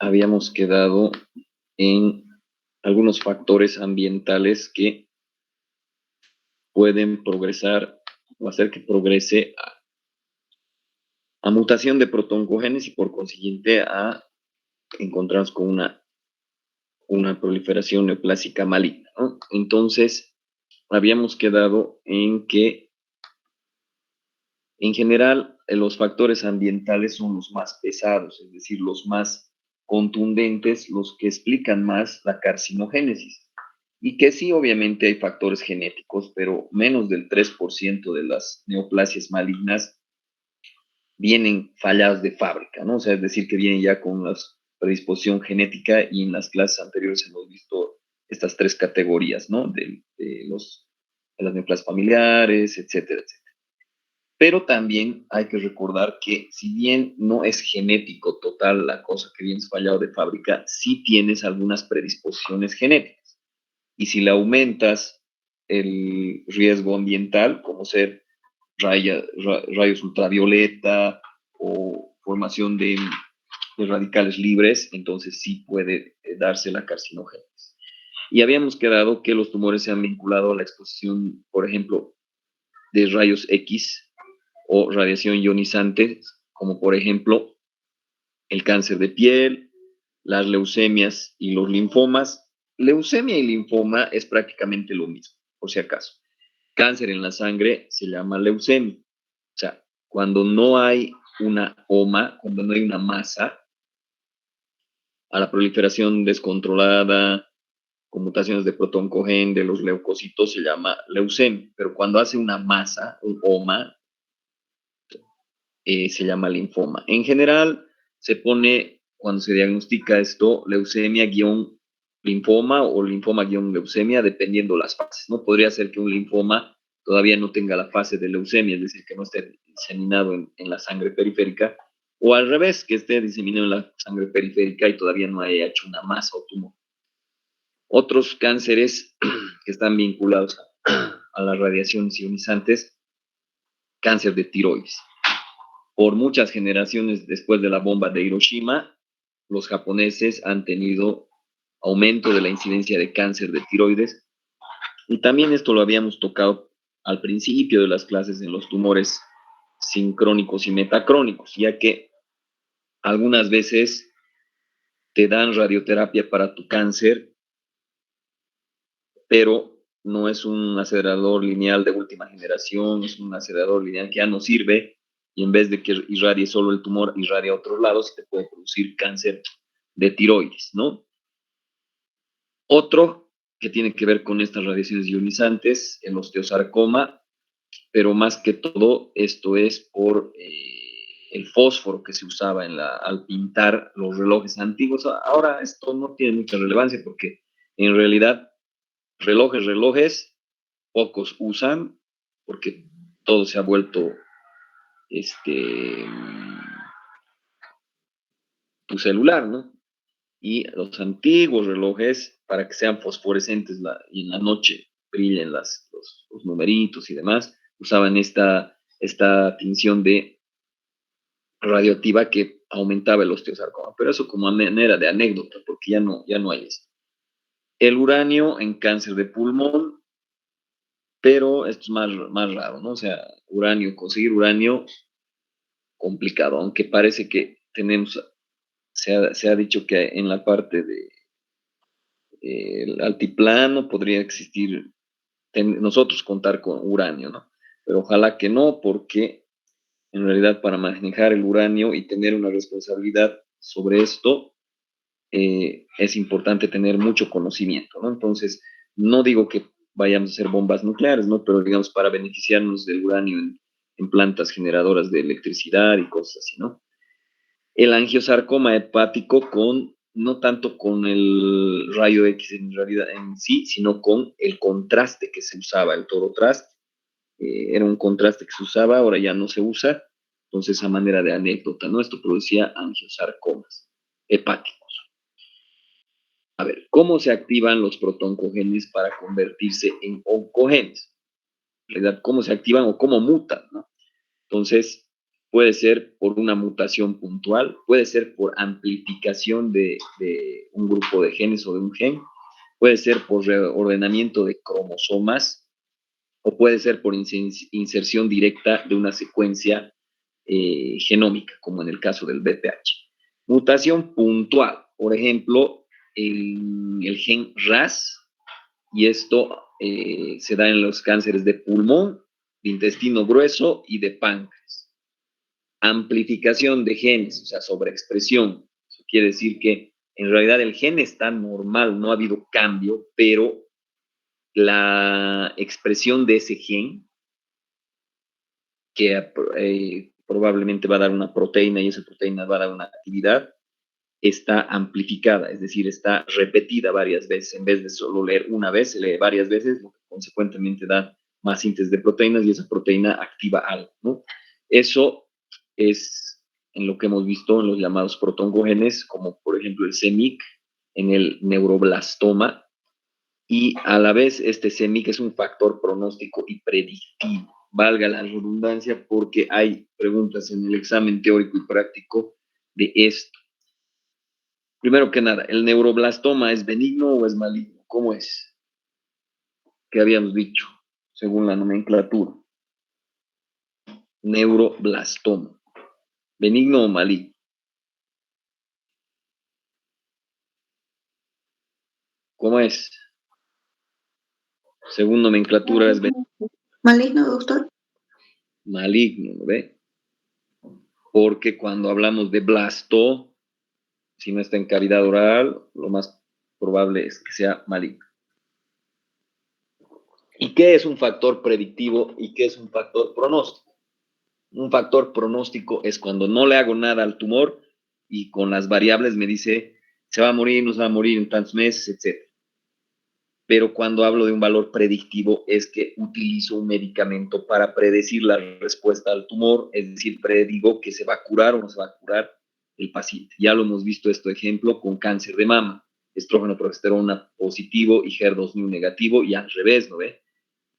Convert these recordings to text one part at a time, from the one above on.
habíamos quedado en algunos factores ambientales que pueden progresar o hacer que progrese a mutación de protoncogenes y por consiguiente a encontrarnos con una proliferación neoplásica maligna, ¿no? Entonces, habíamos quedado en que, en general, los factores ambientales son los más pesados, es decir, los más contundentes, los que explican más la carcinogénesis. Y que sí, obviamente hay factores genéticos, pero menos del 3% de las neoplasias malignas vienen falladas de fábrica, ¿no? O sea, es decir, que vienen ya con la predisposición genética y en las clases anteriores hemos visto estas tres categorías, ¿no? De las neoplasias familiares, etcétera, etcétera. Pero también hay que recordar que si bien no es genético total la cosa que vienes fallado de fábrica, sí tienes algunas predisposiciones genéticas. Y si le aumentas el riesgo ambiental, como ser rayos ultravioleta o formación de radicales libres, entonces sí puede darse la carcinogénesis. Y habíamos quedado que los tumores se han vinculado a la exposición, por ejemplo, de rayos X o radiación ionizante, como por ejemplo el cáncer de piel, las leucemias y los linfomas. Leucemia y linfoma es prácticamente lo mismo, por si acaso. Cáncer en la sangre se llama leucemia. O sea, cuando no hay una OMA, cuando no hay una masa, a la proliferación descontrolada, con mutaciones de protoncogen de los leucocitos, se llama leucemia. Pero cuando hace una masa, un OMA, se llama linfoma. En general, se pone, cuando se diagnostica esto, leucemia-linfoma o linfoma-leucemia, dependiendo las fases, ¿no? Podría ser que un linfoma todavía no tenga la fase de leucemia, es decir, que no esté diseminado en la sangre periférica, o al revés, que esté diseminado en la sangre periférica y todavía no haya hecho una masa o tumor. Otros cánceres que están vinculados a las radiaciones ionizantes, cáncer de tiroides. Por muchas generaciones después de la bomba de Hiroshima, los japoneses han tenido aumento de la incidencia de cáncer de tiroides. Y también esto lo habíamos tocado al principio de las clases en los tumores sincrónicos y metacrónicos, ya que algunas veces te dan radioterapia para tu cáncer, pero no es un acelerador lineal de última generación, es un acelerador lineal que ya no sirve y en vez de que irradie solo el tumor, irradia a otros lados, te puede producir cáncer de tiroides, ¿no? Otro que tiene que ver con estas radiaciones ionizantes, el osteosarcoma, pero más que todo esto es por el fósforo que se usaba al pintar los relojes antiguos. Ahora esto no tiene mucha relevancia porque en realidad relojes, pocos usan porque todo se ha vuelto tu celular, ¿no? Y los antiguos relojes, para que sean fosforescentes y en la noche brillen los numeritos y demás, usaban esta tinción de radioactiva que aumentaba el osteosarcoma, pero eso como manera de anécdota, porque ya no hay eso. El uranio en cáncer de pulmón, pero esto es más raro, ¿no? O sea, conseguir uranio, complicado, aunque parece que se ha dicho que en la parte de el altiplano podría existir, nosotros contar con uranio, ¿no? Pero ojalá que no, porque en realidad para manejar el uranio y tener una responsabilidad sobre esto, es importante tener mucho conocimiento, ¿no? Entonces, no digo que vayamos a hacer bombas nucleares, ¿no? Pero digamos, para beneficiarnos del uranio en plantas generadoras de electricidad y cosas así, ¿no? El angiosarcoma hepático no tanto con el rayo X en realidad en sí, sino con el contraste que se usaba, el torotrast, era un contraste que se usaba, ahora ya no se usa, entonces a manera de anécdota, ¿no? Esto producía angiosarcomas hepáticos. A ver, ¿cómo se activan los protoncogenes para convertirse en oncogenes? En realidad, ¿cómo se activan o cómo mutan, ¿no? Entonces, puede ser por una mutación puntual, puede ser por amplificación de un grupo de genes o de un gen, puede ser por reordenamiento de cromosomas o puede ser por inserción directa de una secuencia genómica, como en el caso del BPH. Mutación puntual, por ejemplo, el gen RAS, y esto se da en los cánceres de pulmón, de intestino grueso y de páncreas. Amplificación de genes, o sea, sobreexpresión. Eso quiere decir que en realidad el gen está normal, no ha habido cambio, pero la expresión de ese gen, que probablemente va a dar una proteína y esa proteína va a dar una actividad, está amplificada, es decir, está repetida varias veces. En vez de solo leer una vez, se lee varias veces, lo que consecuentemente da más síntesis de proteínas y esa proteína activa algo, ¿no? Eso es en lo que hemos visto en los llamados protoncogenes, como por ejemplo el CEMIC en el neuroblastoma, y a la vez este CEMIC es un factor pronóstico y predictivo. Valga la redundancia porque hay preguntas en el examen teórico y práctico de esto. Primero que nada, ¿el neuroblastoma es benigno o es maligno? ¿Cómo es? ¿Qué habíamos dicho según la nomenclatura? Neuroblastoma. ¿Benigno o maligno? ¿Cómo es? Según nomenclatura es Maligno, doctor. maligno, ¿no ve? Porque cuando hablamos de blasto, si no está en cavidad oral, lo más probable es que sea maligno. ¿Y qué es un factor predictivo y qué es un factor pronóstico? Un factor pronóstico es cuando no le hago nada al tumor y con las variables me dice se va a morir, no se va a morir en tantos meses, etc. Pero cuando hablo de un valor predictivo es que utilizo un medicamento para predecir la respuesta al tumor, es decir, predigo que se va a curar o no se va a curar el paciente. Ya lo hemos visto este ejemplo con cáncer de mama, estrógeno progesterona positivo y HER2 negativo, y al revés, ¿no ve?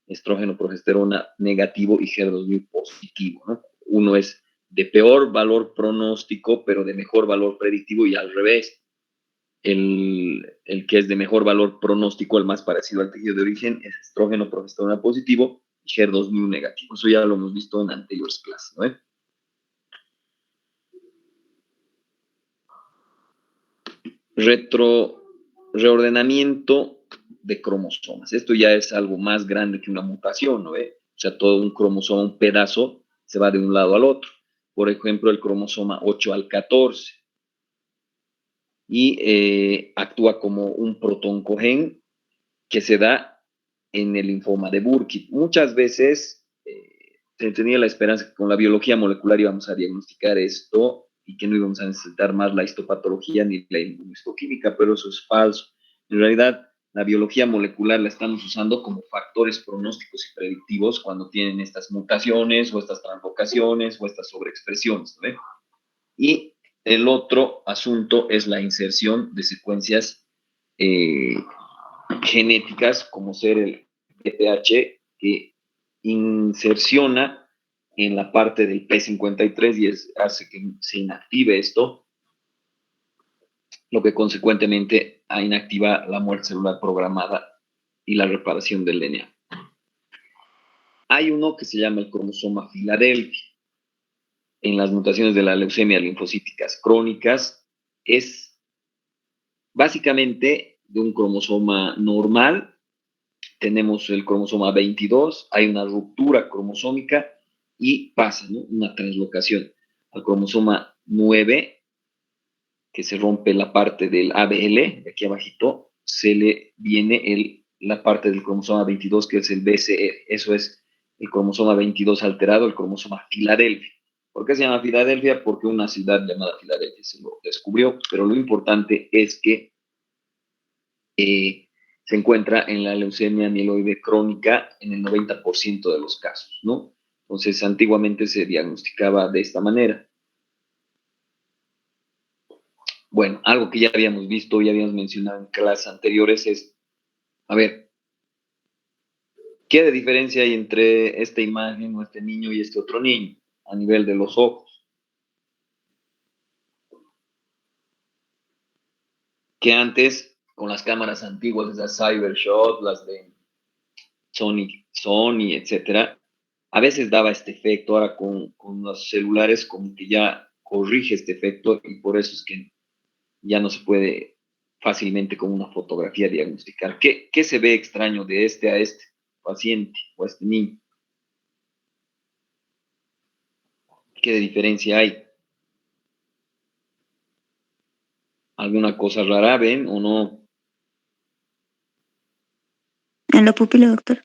Estrógeno progesterona negativo y HER2 positivo, ¿no? Uno es de peor valor pronóstico, pero de mejor valor predictivo, y al revés. El que es de mejor valor pronóstico, el más parecido al tejido de origen, es estrógeno progesterona positivo y HER2 negativo. Eso ya lo hemos visto en anteriores clases, ¿no? Reordenamiento de cromosomas. Esto ya es algo más grande que una mutación, ¿no? O sea, todo un cromosoma, un pedazo, se va de un lado al otro. Por ejemplo, el cromosoma 8 al 14. Y actúa como un protoncogen que se da en el linfoma de Burkitt. Muchas veces se tenía la esperanza que con la biología molecular íbamos a diagnosticar esto y que no íbamos a necesitar más la histopatología ni la inmunohistoquímica, pero eso es falso. En realidad, la biología molecular la estamos usando como factores pronósticos y predictivos cuando tienen estas mutaciones o estas translocaciones o estas sobreexpresiones, ¿no? Y el otro asunto es la inserción de secuencias genéticas, como ser el BPH, que inserciona en la parte del P53 y hace que se inactive esto, lo que consecuentemente inactiva la muerte celular programada y la reparación del DNA. Hay uno que se llama el cromosoma Filadelfia. En las mutaciones de la leucemia linfocíticas crónicas es básicamente de un cromosoma normal. Tenemos el cromosoma 22, hay una ruptura cromosómica y pasa, ¿no? Una translocación al cromosoma 9, que se rompe la parte del ABL, de aquí abajito, se le viene la parte del cromosoma 22, que es el BCR. Eso es el cromosoma 22 alterado, el cromosoma Filadelfia. ¿Por qué se llama Filadelfia? Porque una ciudad llamada Filadelfia se lo descubrió, pero lo importante es que se encuentra en la leucemia mieloide crónica en el 90% de los casos, ¿no? Entonces, antiguamente se diagnosticaba de esta manera. Bueno, algo que ya habíamos visto, ya habíamos mencionado en clases anteriores es, a ver, ¿qué de diferencia hay entre esta imagen o este niño y este otro niño a nivel de los ojos? que antes, con las cámaras antiguas, las Cybershot, las de Sony, etcétera, a veces daba este efecto. Ahora con los celulares como que ya corrige este efecto y por eso es que ya no se puede fácilmente con una fotografía diagnosticar. ¿Qué se ve extraño de este a este paciente o a este niño? ¿Qué diferencia hay? ¿Alguna cosa rara ven o no? En la pupila, doctor.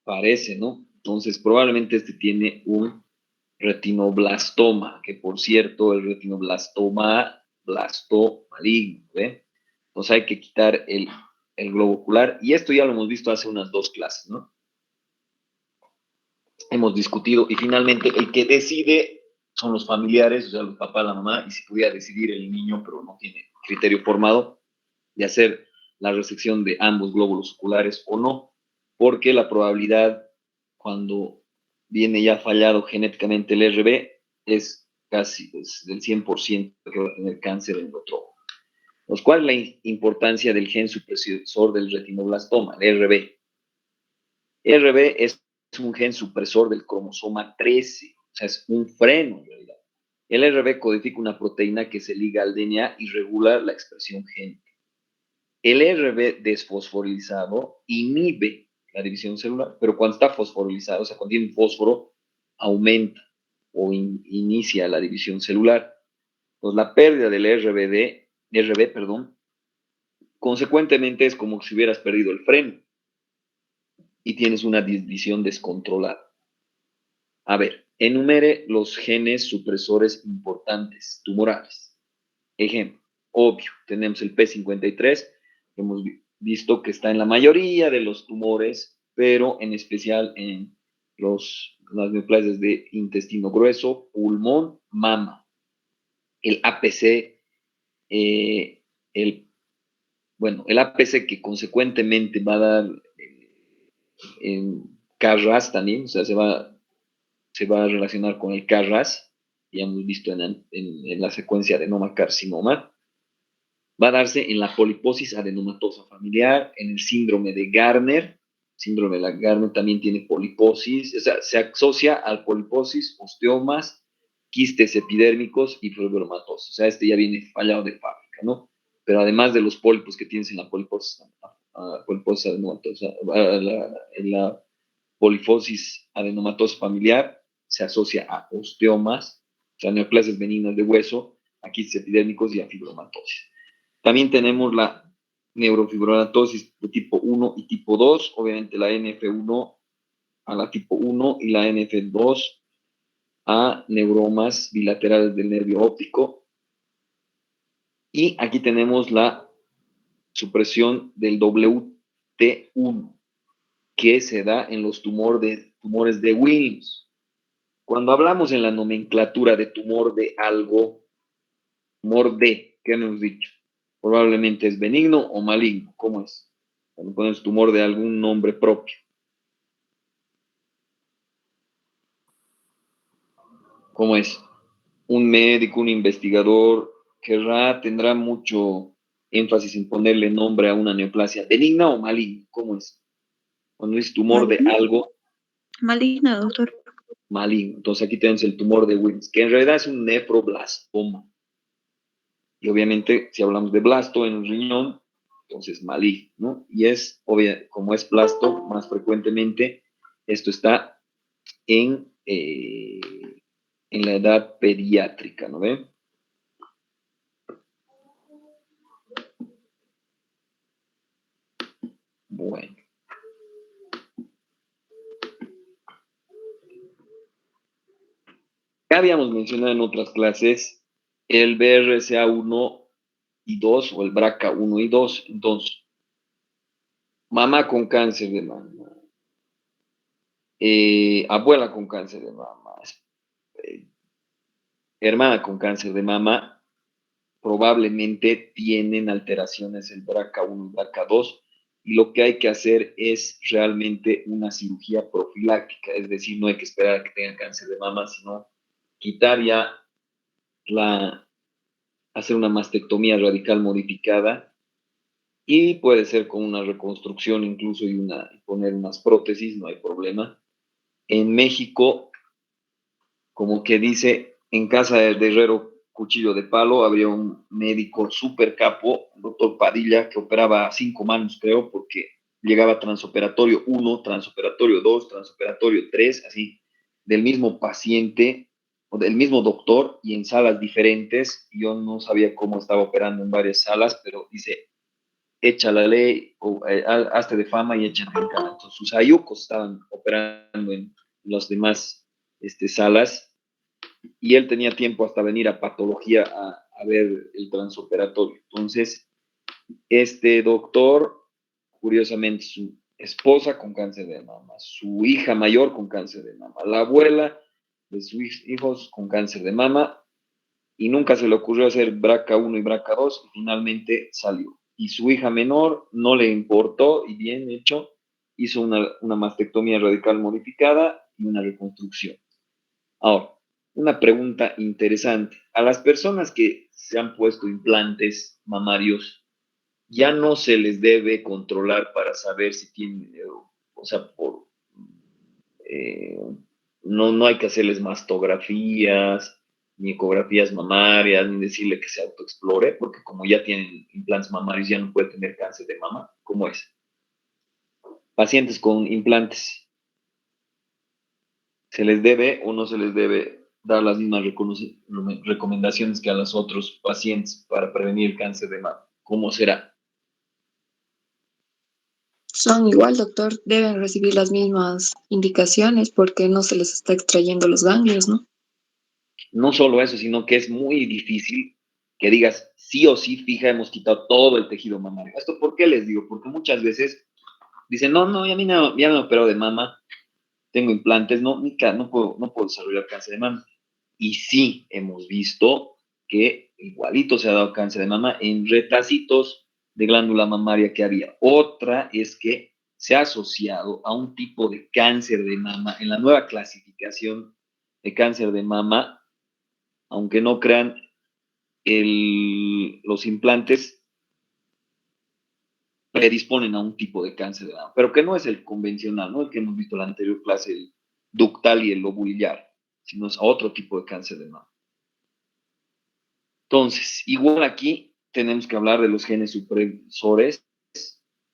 Parece, ¿no? Entonces, probablemente este tiene un retinoblastoma, que por cierto, el retinoblastoma, blasto maligno, ¿ve? Entonces hay que quitar el globo ocular, y esto ya lo hemos visto hace unas 2 clases, ¿no? Hemos discutido, y finalmente el que decide son los familiares, o sea, los papás, la mamá, y si pudiera decidir el niño, pero no tiene criterio formado, de hacer la resección de ambos glóbulos oculares o no, porque la probabilidad cuando viene ya fallado genéticamente el RB es casi del 100% que va a tener cáncer en el otro ojo. ¿Cuál es la importancia del gen supresor del retinoblastoma, el RB? El RB es un gen supresor del cromosoma 13, o sea, es un freno en realidad. El RB codifica una proteína que se liga al DNA y regula la expresión genética. El RB desfosforilizado inhibe la división celular, pero cuando está fosforilizado, o sea, cuando tiene fósforo, aumenta o inicia la división celular. Entonces, la pérdida del RB, consecuentemente es como si hubieras perdido el freno y tienes una división descontrolada. A ver, enumere los genes supresores importantes tumorales. Ejemplo, obvio, tenemos el P53, que hemos visto que está en la mayoría de los tumores, pero en especial en las neoplasias de intestino grueso, pulmón, mama. El APC, el APC que consecuentemente va a dar KRAS también, o sea, se va a relacionar con el KRAS, ya hemos visto en la secuencia adenocarcinoma. Va a darse en la poliposis adenomatosa familiar, en el síndrome de Garner. Síndrome de Garner también tiene poliposis, o sea, se asocia al poliposis, osteomas, quistes epidérmicos y fibromatosis. O sea, este ya viene fallado de fábrica, ¿no? Pero además de los pólipos que tienes en la poliposis adenomatosa, en la poliposis adenomatosa familiar, se asocia a osteomas, o sea, neoplasias benignas de hueso, a quistes epidérmicos y a fibromatosis. También tenemos la neurofibromatosis de tipo 1 y tipo 2, obviamente la NF1 a la tipo 1 y la NF2 a neuromas bilaterales del nervio óptico. Y aquí tenemos la supresión del WT1, que se da en los tumores de Wilms. Cuando hablamos en la nomenclatura de tumor de algo, tumor de, ¿qué hemos dicho? Probablemente es benigno o maligno. ¿Cómo es? Cuando pones tumor de algún nombre propio. ¿Cómo es? Un médico, un investigador, tendrá mucho énfasis en ponerle nombre a una neoplasia. ¿Benigna o maligna? ¿Cómo es? Cuando es tumor de Maligna. algo, Maligna, doctor. maligno. Entonces aquí tenemos el tumor de Wilms, que en realidad es un nefroblastoma. Y obviamente, si hablamos de blasto en el riñón, entonces maligno, ¿no? Y es, como es blasto, más frecuentemente, esto está en la edad pediátrica, ¿no ven? Bueno. Ya habíamos mencionado en otras clases el BRCA1 y 2 o el BRCA1 y 2. Entonces, mamá con cáncer de mama, abuela con cáncer de mama, eh, hermana con cáncer de mama, probablemente tienen alteraciones el BRCA1 y BRCA2, y lo que hay que hacer es realmente una cirugía profiláctica, es decir, no hay que esperar a que tengan cáncer de mama, sino quitar ya hacer una mastectomía radical modificada y puede ser con una reconstrucción incluso y poner unas prótesis, no hay problema. En México, como que dice, en casa de Herrero, cuchillo de palo, habría un médico súper capo, el doctor Padilla, que operaba a 5 manos, creo, porque llegaba transoperatorio 1, transoperatorio 2, transoperatorio 3, así, del mismo paciente o del mismo doctor y en salas diferentes. Yo no sabía cómo estaba operando en varias salas, pero dice, echa la ley, o hazte de fama y échate en cara. Entonces, sus ayucos estaban operando en las demás salas y él tenía tiempo hasta venir a patología a ver el transoperatorio. Entonces, este doctor, curiosamente, su esposa con cáncer de mama, su hija mayor con cáncer de mama, la abuela de sus hijos con cáncer de mama, y nunca se le ocurrió hacer BRCA 1 y BRCA 2 y finalmente salió. Y su hija menor no le importó y bien hecho, hizo una mastectomía radical modificada y una reconstrucción. Ahora, una pregunta interesante. A las personas que se han puesto implantes mamarios, ya no se les debe controlar para saber si tienen, o sea, eh, no hay que hacerles mastografías, ni ecografías mamarias, ni decirle que se autoexplore, porque como ya tienen implantes mamarios, ya no puede tener cáncer de mama. ¿Cómo es? Pacientes con implantes, ¿se les debe o no se les debe dar las mismas recomendaciones que a los otros pacientes para prevenir el cáncer de mama? ¿Cómo será? Son igual, doctor, deben recibir las mismas indicaciones porque no se les está extrayendo los ganglios, ¿no? No solo eso, sino que es muy difícil que digas sí o sí, fija, hemos quitado todo el tejido mamario. ¿Esto por qué les digo? Porque muchas veces dicen, no, ya, ya me operado de mama, tengo implantes, no puedo desarrollar cáncer de mama. Y sí, hemos visto que igualito se ha dado cáncer de mama en retacitos de glándula mamaria que había. Otra es que se ha asociado a un tipo de cáncer de mama en la nueva clasificación de cáncer de mama, aunque no crean, los implantes predisponen a un tipo de cáncer de mama, pero que no es el convencional, no el que hemos visto en la anterior clase, el ductal y el lobulillar, sino es a otro tipo de cáncer de mama. Entonces, igual aquí tenemos que hablar de los genes supresores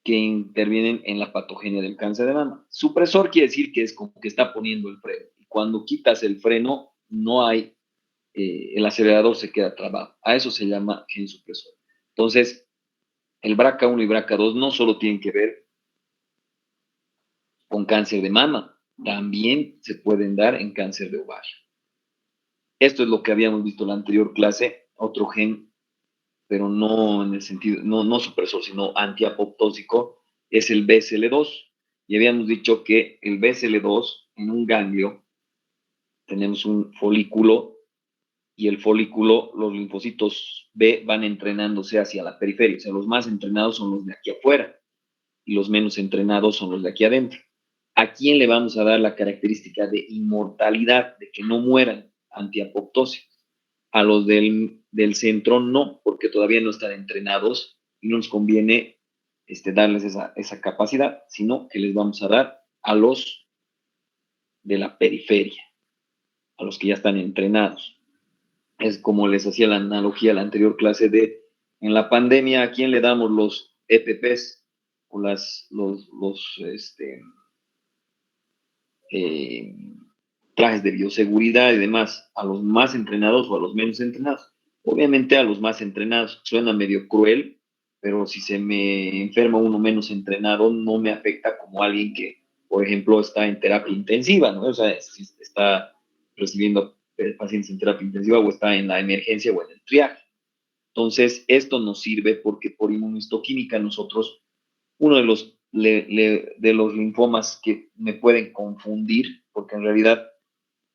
que intervienen en la patogenia del cáncer de mama. Supresor quiere decir que es como que está poniendo el freno. Y cuando quitas el freno, no hay, el acelerador se queda trabado. A eso se llama gen supresor. Entonces, el BRCA 1 y BRCA 2 no solo tienen que ver con cáncer de mama, también se pueden dar en cáncer de ovario. Esto es lo que habíamos visto en la anterior clase, otro gen, pero no en el sentido, no supresor, sino antiapoptósico, es el BSL2. Y habíamos dicho que el BSL2 en un ganglio tenemos un folículo y el folículo, los linfocitos B van entrenándose hacia la periferia. O sea, los más entrenados son los de aquí afuera y los menos entrenados son los de aquí adentro. ¿A quién le vamos a dar la característica de inmortalidad, de que no mueran antiapoptosis? A los del centro no, porque todavía no están entrenados y no nos conviene darles esa capacidad, sino que les vamos a dar a los de la periferia, a los que ya están entrenados. Es como les hacía la analogía a la anterior clase de, en la pandemia, ¿a quién le damos los EPPs o eh, trajes de bioseguridad y demás? ¿A los más entrenados o a los menos entrenados? Obviamente a los más entrenados. Suena medio cruel, pero si se me enferma uno menos entrenado, no me afecta como alguien que, por ejemplo, está en terapia intensiva, ¿no? O sea, si está recibiendo pacientes en terapia intensiva o está en la emergencia o en el triaje. Entonces, esto nos sirve porque por inmunohistoquímica nosotros, uno de los linfomas que me pueden confundir, porque en realidad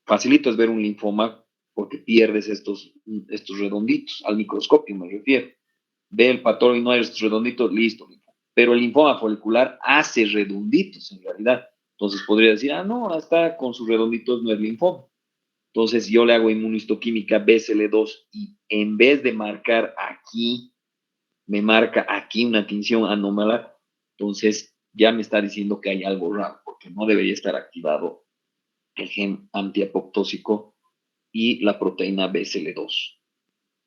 facilito es ver un linfoma porque pierdes estos redonditos, al microscopio me refiero. Ve el patólogo y no hay estos redonditos, listo. Pero el linfoma folicular hace redonditos en realidad. Entonces podría decir, no, hasta con sus redonditos no es linfoma. Entonces yo le hago inmunohistoquímica BCL2 y en vez de marcar aquí me marca aquí una tinción anómala, entonces ya me está diciendo que hay algo raro, porque no debería estar activado el gen antiapoptósico y la proteína BCL2.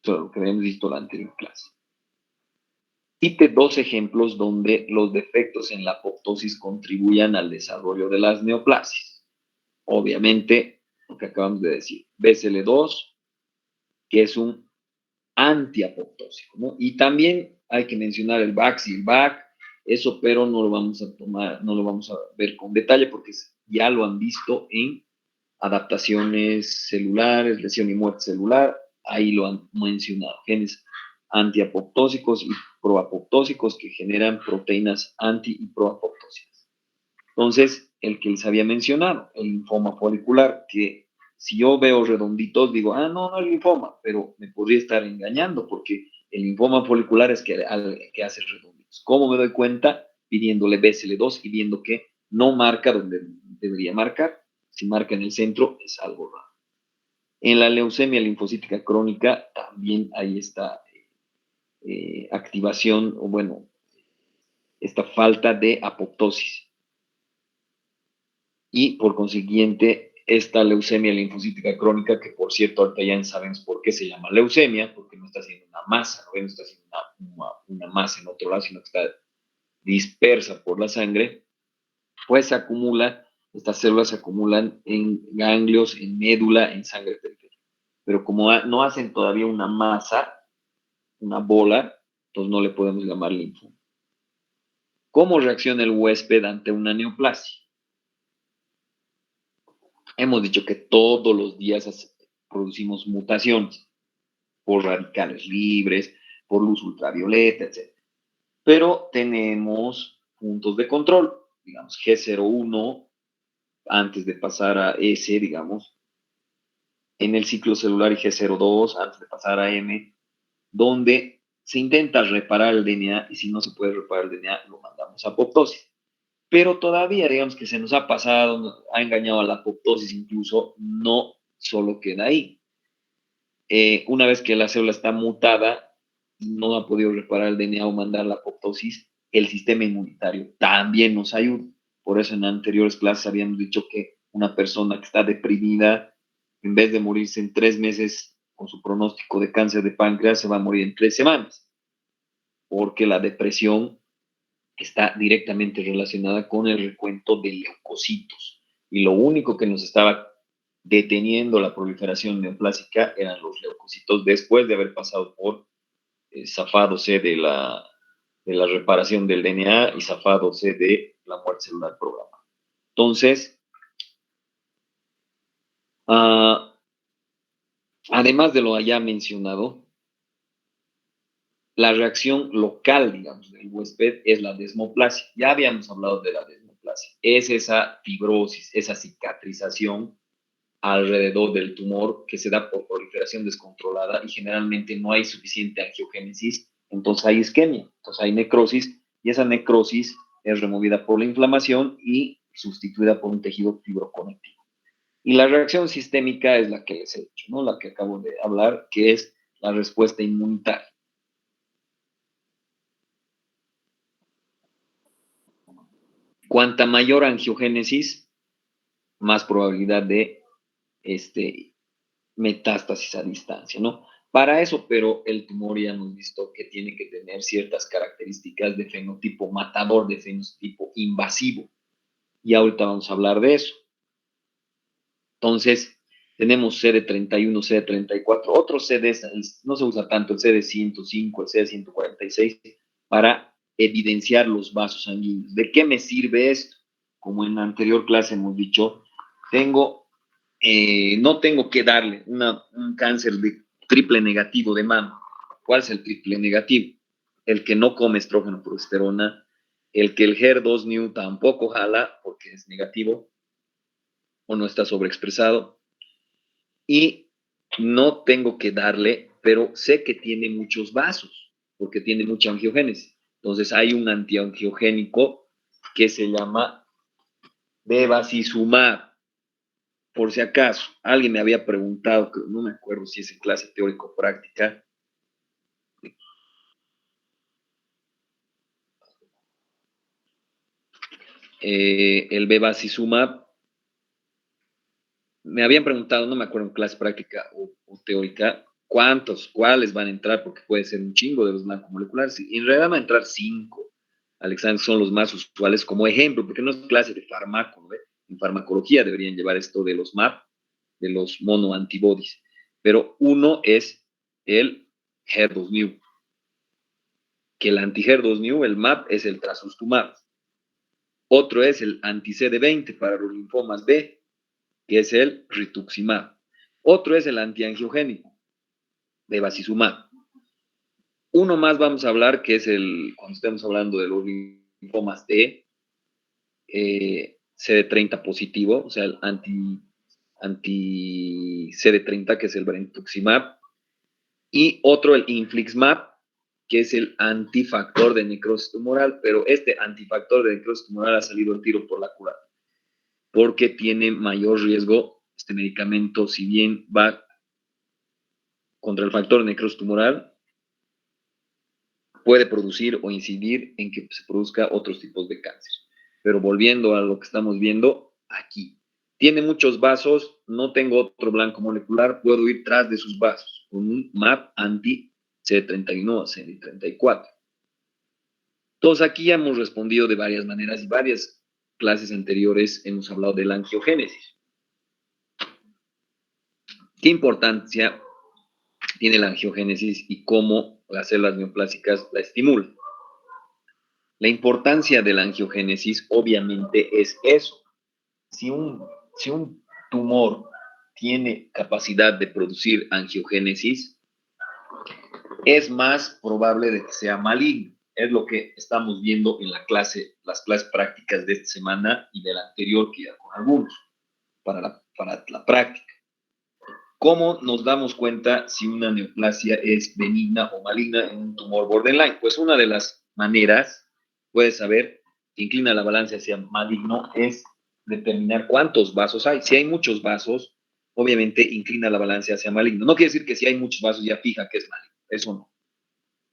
Eso es lo que habíamos visto en la anterior clase. Cite dos ejemplos donde los defectos en la apoptosis contribuyan al desarrollo de las neoplasias. Obviamente, lo que acabamos de decir, BCL2, que es un antiapoptósico, ¿no? Y también hay que mencionar el VAX y el VAC, eso, pero no lo vamos a tomar, no lo vamos a ver con detalle porque ya lo han visto en adaptaciones celulares, lesión y muerte celular, ahí lo han mencionado, genes antiapoptósicos y proapoptósicos que generan proteínas anti y proapoptósicas. Entonces, el que les había mencionado, el linfoma folicular, que si yo veo redonditos, digo, ah, no, no es linfoma, pero me podría estar engañando porque el linfoma folicular es que hace redonditos. ¿Cómo me doy cuenta? Pidiéndole BCL2 y viendo que no marca donde debería marcar. Si marca en el centro, es algo raro. En la leucemia linfocítica crónica también hay esta activación, o bueno, esta falta de apoptosis. Y por consiguiente, esta leucemia linfocítica crónica, que por cierto, ahorita ya sabemos por qué se llama leucemia, porque no está haciendo una masa, no está haciendo una masa en otro lado, sino que está dispersa por la sangre, pues se acumula, estas células se acumulan en ganglios, en médula, en sangre periférica. Pero como no hacen todavía una masa, una bola, entonces no le podemos llamar linfoma. ¿Cómo reacciona el huésped ante una neoplasia? Hemos dicho que todos los días producimos mutaciones por radicales libres, por luz ultravioleta, etc. Pero tenemos puntos de control, digamos G01, antes de pasar a S, digamos, en el ciclo celular y G02, antes de pasar a M, donde se intenta reparar el DNA y si no se puede reparar el DNA, lo mandamos a apoptosis. Pero todavía, digamos que se nos ha pasado, ha engañado a la apoptosis incluso, no solo queda ahí. Una vez que la célula está mutada, no ha podido reparar el DNA o mandar la apoptosis, el sistema inmunitario también nos ayuda. Por eso en anteriores clases habíamos dicho que una persona que está deprimida, en vez de morirse en 3 meses con su pronóstico de cáncer de páncreas, se va a morir en 3 semanas, porque la depresión está directamente relacionada con el recuento de leucocitos. Y lo único que nos estaba deteniendo la proliferación neoplásica eran los leucocitos después de haber pasado por zafándose de la reparación del DNA y zafándose de la muerte celular programada. Entonces, además de lo allá mencionado, la reacción local, digamos, del huésped es la desmoplasia. Ya habíamos hablado de la desmoplasia. Es esa fibrosis, esa cicatrización alrededor del tumor que se da por proliferación descontrolada y generalmente no hay suficiente angiogénesis, entonces hay isquemia, entonces hay necrosis y esa necrosis es removida por la inflamación y sustituida por un tejido fibroconectivo. Y la reacción sistémica es la que les he dicho, ¿no? La que acabo de hablar, que es la respuesta inmunitaria. Cuanta mayor angiogénesis, más probabilidad de metástasis a distancia, ¿no? Para eso, pero el tumor ya hemos visto que tiene que tener ciertas características de fenotipo matador, de fenotipo invasivo. Y ahorita vamos a hablar de eso. Entonces, tenemos CD31, CD34, otros CDs, no se usa tanto el CD105, el CD146, para evidenciar los vasos sanguíneos. ¿De qué me sirve esto? Como en la anterior clase hemos dicho, no tengo que darle un cáncer de triple negativo de mama. ¿Cuál es el triple negativo? El que no come estrógeno progesterona, el que el HER2-Neu tampoco jala porque es negativo o no está sobreexpresado, y no tengo que darle, pero sé que tiene muchos vasos porque tiene mucha angiogénesis. Entonces hay un antiangiogénico que se llama bevacizumab. Por si acaso, alguien me había preguntado, que no me acuerdo si es en clase teórico-práctica, el bevacizumab, me habían preguntado, no me acuerdo en clase práctica o teórica, cuáles van a entrar, porque puede ser un chingo de los blancomoleculares. Y en realidad van a entrar 5. Alexander, son los más usuales como ejemplo, porque no es clase de farmaco, ¿no? En farmacología deberían llevar esto de los MAP, de los monoantibodies. Pero uno es el HER2-Neu, que el anti-HER2-Neu, el MAP, es el trastuzumab. Otro es el anti-CD20 para los linfomas B, que es el rituximab. Otro es el antiangiogénico, bevacizumab. Uno más vamos a hablar, que es cuando estemos hablando de los linfomas T, CD30 positivo, o sea, el anti-CD30, que es el brentuximab. Y otro, el infliximab, que es el antifactor de necrosis tumoral, pero este antifactor de necrosis tumoral ha salido el tiro por la culata, porque tiene mayor riesgo. Este medicamento, si bien va contra el factor de necrosis tumoral, puede producir o incidir en que se produzca otros tipos de cáncer. Pero volviendo a lo que estamos viendo aquí, tiene muchos vasos, no tengo otro blanco molecular, puedo ir tras de sus vasos con un MAP anti-CD31 o CD34. Entonces aquí ya hemos respondido de varias maneras y varias clases anteriores hemos hablado de la angiogénesis. ¿Qué importancia tiene la angiogénesis y cómo las células neoplásicas la estimulan? La importancia de la angiogénesis obviamente es eso. Si un tumor tiene capacidad de producir angiogénesis, es más probable de que sea maligno. Es lo que estamos viendo en las clases prácticas de esta semana y de la anterior, que ya con algunos, para la práctica. ¿Cómo nos damos cuenta si una neoplasia es benigna o maligna en un tumor borderline? Pues una de las maneras, puedes saber que inclina la balanza hacia maligno, es determinar cuántos vasos hay. Si hay muchos vasos, obviamente inclina la balanza hacia maligno. No quiere decir que si hay muchos vasos ya fija que es maligno. Eso no.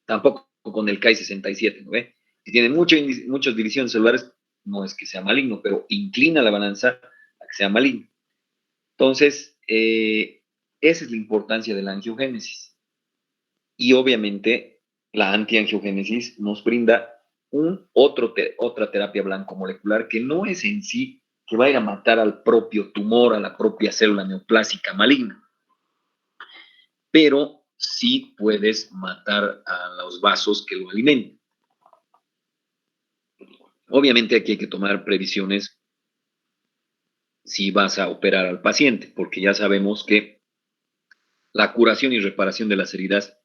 Tampoco con el Ki-67, ¿no ve? Si tiene muchas divisiones celulares, no es que sea maligno, pero inclina la balanza a que sea maligno. Entonces, esa es la importancia de la angiogénesis. Y obviamente la antiangiogénesis nos brinda otra terapia blanco molecular que no es en sí que va a ir a matar al propio tumor, a la propia célula neoplásica maligna, pero sí puedes matar a los vasos que lo alimentan. Obviamente aquí hay que tomar previsiones si vas a operar al paciente, porque ya sabemos que la curación y reparación de las heridas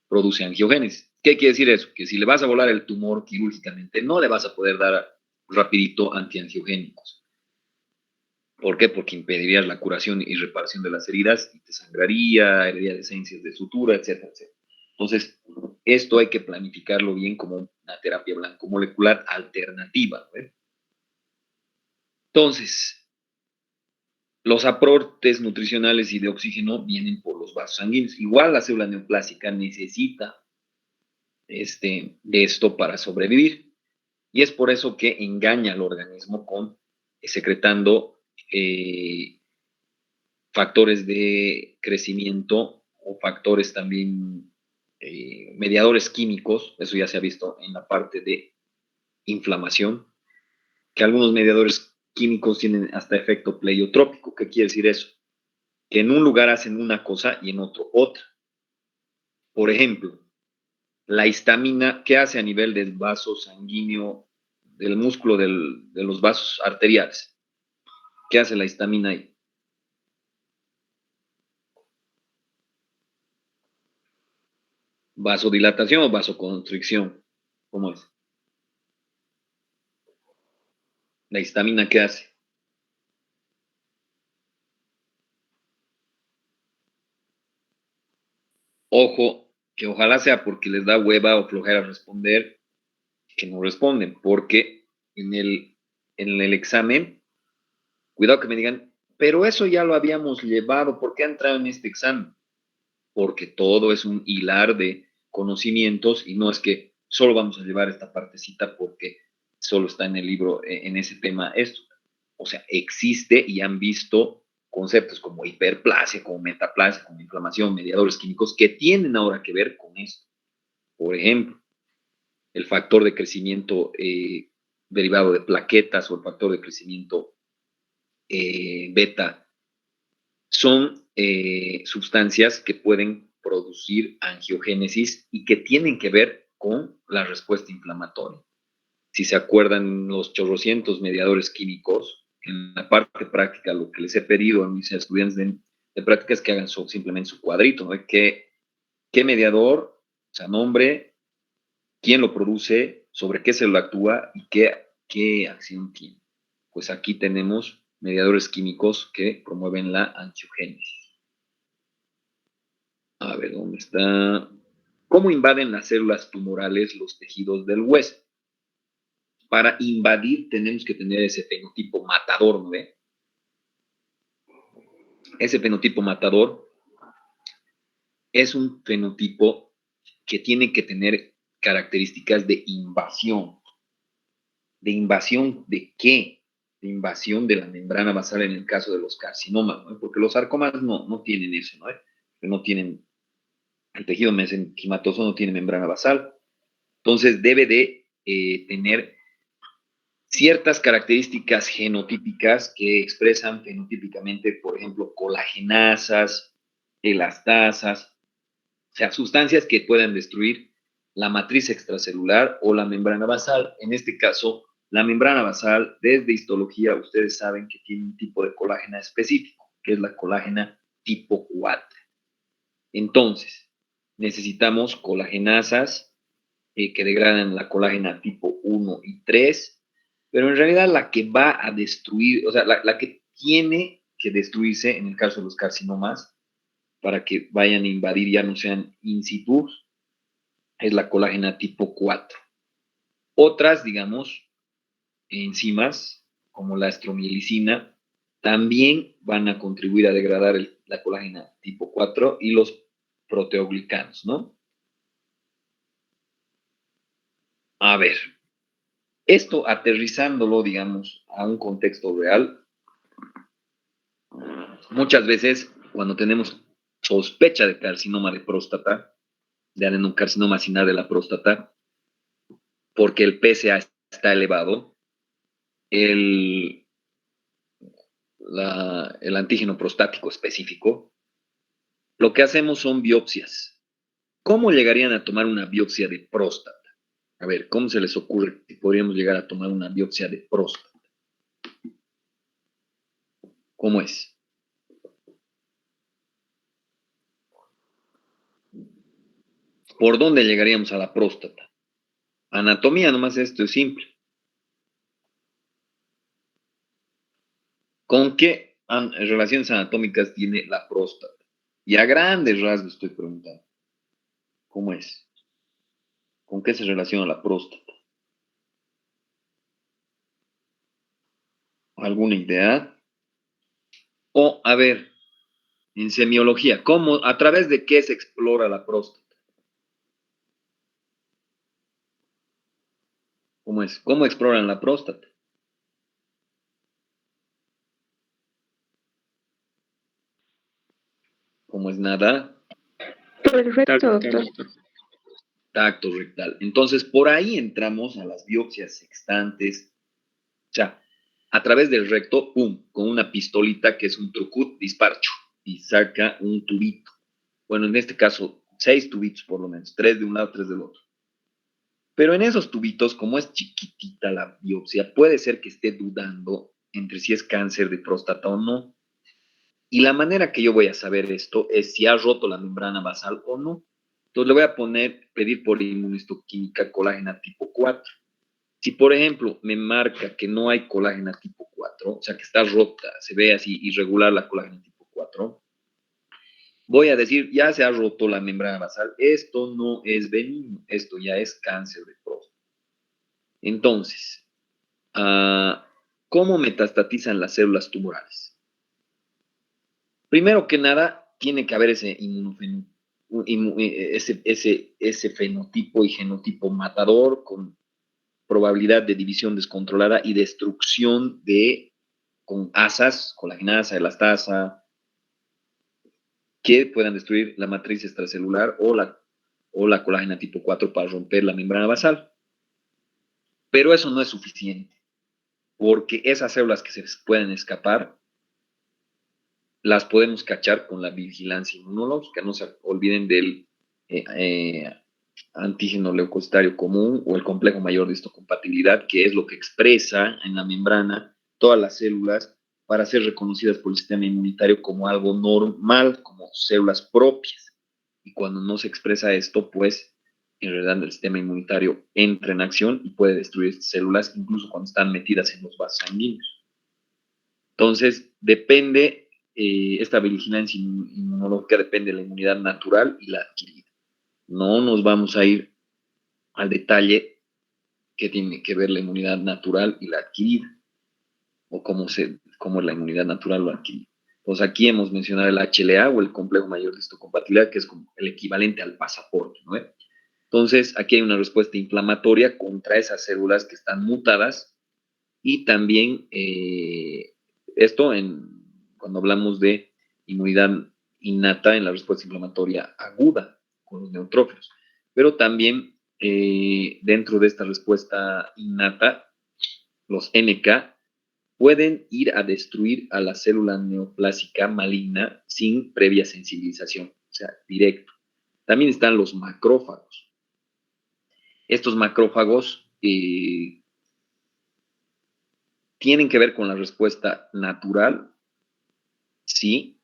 produce angiogénesis. ¿Qué quiere decir eso? Que si le vas a volar el tumor quirúrgicamente, no le vas a poder dar rapidito antiangiogénicos. ¿Por qué? Porque impedirías la curación y reparación de las heridas y te sangraría, heredaría esencias de sutura, etcétera, etcétera. Entonces, esto hay que planificarlo bien como una terapia blanco molecular alternativa, ¿no? Entonces, los aportes nutricionales y de oxígeno vienen por los vasos sanguíneos. Igual la célula neoplásica necesita de esto para sobrevivir. Y es por eso que engaña al organismo con secretando factores de crecimiento o factores también, mediadores químicos. Eso ya se ha visto en la parte de inflamación, que algunos mediadores químicos tienen hasta efecto pleiotrópico. ¿Qué quiere decir eso? Que en un lugar hacen una cosa y en otro otra. Por ejemplo, la histamina, ¿qué hace a nivel del vaso sanguíneo, del músculo de los vasos arteriales? ¿Qué hace la histamina ahí? ¿Vasodilatación o vasoconstricción? ¿Cómo es? ¿La histamina qué hace? Ojo, que ojalá sea porque les da hueva o flojera responder, que no responden, porque en el examen, cuidado que me digan, pero eso ya lo habíamos llevado, ¿por qué ha entrado en este examen? Porque todo es un hilar de conocimientos y no es que solo vamos a llevar esta partecita porque solo está en el libro en ese tema esto. O sea, existe y han visto conceptos como hiperplasia, como metaplasia, como inflamación, mediadores químicos que tienen ahora que ver con esto. Por ejemplo, el factor de crecimiento derivado de plaquetas o el factor de crecimiento beta son sustancias que pueden producir angiogénesis y que tienen que ver con la respuesta inflamatoria. Si se acuerdan los chorrocientos mediadores químicos, en la parte práctica lo que les he pedido a mis estudiantes de práctica es que hagan simplemente su cuadrito, ¿no? ¿Qué mediador, o sea, nombre, quién lo produce, sobre qué célula actúa y qué acción tiene? Pues aquí tenemos mediadores químicos que promueven la angiogénesis. A ver, ¿dónde está? ¿Cómo invaden las células tumorales los tejidos del hueso? Para invadir tenemos que tener ese fenotipo matador, ¿no ve? Ese fenotipo matador es un fenotipo que tiene que tener características de invasión. ¿De invasión de qué? De invasión de la membrana basal en el caso de los carcinomas, ¿no? Porque los sarcomas no tienen eso, ¿no? No tienen, el tejido mesenquimatoso no tiene membrana basal. Entonces debe de tener ciertas características genotípicas que expresan fenotípicamente, por ejemplo, colagenasas, elastasas, o sea, sustancias que puedan destruir la matriz extracelular o la membrana basal. En este caso, la membrana basal, desde histología, ustedes saben que tiene un tipo de colágena específico, que es la colágena tipo 4. Entonces, necesitamos colagenasas que degradan la colágena tipo 1 y 3, pero en realidad la que va a destruir, o sea, la que tiene que destruirse en el caso de los carcinomas, para que vayan a invadir, ya no sean in situ, es la colágena tipo 4. Otras, digamos, enzimas, como la estromielicina, también van a contribuir a degradar la colágena tipo 4 y los proteoglicanos, ¿no? A ver, esto aterrizándolo, digamos, a un contexto real, muchas veces cuando tenemos sospecha de carcinoma de próstata, de adenocarcinoma sinal de la próstata, porque el PSA está elevado, el antígeno prostático específico, lo que hacemos son biopsias. ¿Cómo llegarían a tomar una biopsia de próstata? A ver, ¿cómo se les ocurre que podríamos llegar a tomar una biopsia de próstata? ¿Cómo es? ¿Por dónde llegaríamos a la próstata? Anatomía, nomás esto es simple. ¿Con qué relaciones anatómicas tiene la próstata? Y a grandes rasgos estoy preguntando. ¿Cómo es? ¿Con qué se relaciona la próstata? ¿Alguna idea? O, a ver, en semiología, ¿a través de qué se explora la próstata? ¿Cómo es? ¿Cómo exploran la próstata? ¿Cómo es nada? Perfecto, doctor. Tacto rectal. Entonces, por ahí entramos a las biopsias sextantes. O sea, a través del recto, pum, con una pistolita que es un trucut, disparcho, y saca un tubito. Bueno, en este caso, 6 tubitos por lo menos, 3 de un lado, 3 del otro. Pero en esos tubitos, como es chiquitita la biopsia, puede ser que esté dudando entre si es cáncer de próstata o no. Y la manera que yo voy a saber esto es si ha roto la membrana basal o no. Entonces le voy a pedir por inmunohistoquímica colágena tipo 4. Si, por ejemplo, me marca que no hay colágena tipo 4, o sea, que está rota, se ve así irregular la colágena tipo 4, voy a decir, ya se ha roto la membrana basal, esto no es benigno, esto ya es cáncer de próstata. Entonces, ¿cómo metastatizan las células tumorales? Primero que nada, tiene que haber ese ese fenotipo y genotipo matador con probabilidad de división descontrolada y destrucción con asas, colagenasa, elastasa, que puedan destruir la matriz extracelular o la colágena tipo 4 para romper la membrana basal. Pero eso no es suficiente, porque esas células que se pueden escapar las podemos cachar con la vigilancia inmunológica. No se olviden del antígeno leucocitario común o el complejo mayor de histocompatibilidad, que es lo que expresa en la membrana todas las células para ser reconocidas por el sistema inmunitario como algo normal, como células propias. Y cuando no se expresa esto, pues en realidad el sistema inmunitario entra en acción y puede destruir células incluso cuando están metidas en los vasos sanguíneos. Entonces, depende, esta vigilancia inmunológica depende de la inmunidad natural y la adquirida. No nos vamos a ir al detalle que tiene que ver la inmunidad natural y la adquirida, o cómo es la inmunidad natural o adquirida. Pues aquí hemos mencionado el HLA o el complejo mayor de histocompatibilidad, que es como el equivalente al pasaporte, ¿no? Entonces, aquí hay una respuesta inflamatoria contra esas células que están mutadas y también esto cuando hablamos de inmunidad innata en la respuesta inflamatoria aguda con los neutrófilos. Pero también dentro de esta respuesta innata, los NK pueden ir a destruir a la célula neoplásica maligna sin previa sensibilización, o sea, directo. También están los macrófagos. Estos macrófagos tienen que ver con la respuesta natural, sí,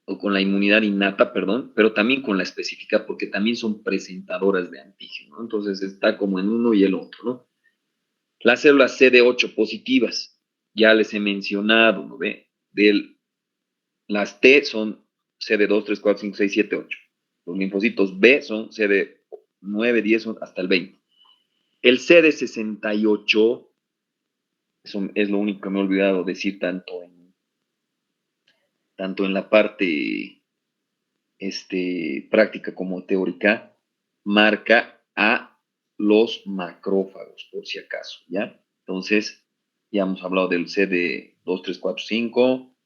o con la inmunidad innata, perdón, pero también con la específica, porque también son presentadoras de antígeno, ¿no? Entonces está como en uno y el otro, ¿no? Las células CD8 positivas, ya les he mencionado, ¿no ve? Las T son CD2, 3, 4, 5, 6, 7, 8. Los linfocitos B son CD9, 10 hasta el 20. El CD68, eso es lo único que me he olvidado decir tanto en la parte práctica como teórica, marca a los macrófagos, por si acaso, ¿ya? Entonces, ya hemos hablado del CD2, 3, 4, 5,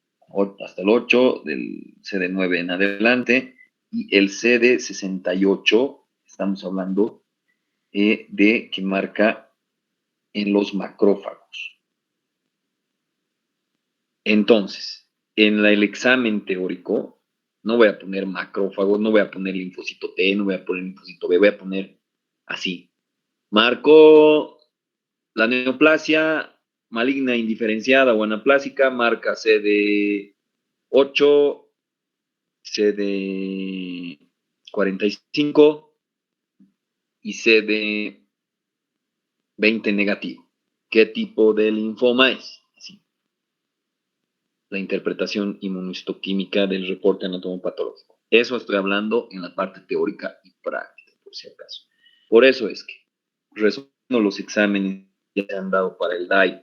hasta el 8, del CD9 en adelante, y el CD68, estamos hablando de que marca en los macrófagos. Entonces, en el examen teórico, no voy a poner macrófagos, no voy a poner linfocito T, no voy a poner linfocito B, voy a poner así. Marco la neoplasia maligna indiferenciada o anaplásica, marca CD8, CD45 y CD20 negativo. ¿Qué tipo de linfoma es? Así. La interpretación inmunohistoquímica del reporte anatomopatológico. Eso estoy hablando en la parte teórica y práctica, por si acaso. Por eso es que, resumiendo los exámenes que se han dado para el DAI,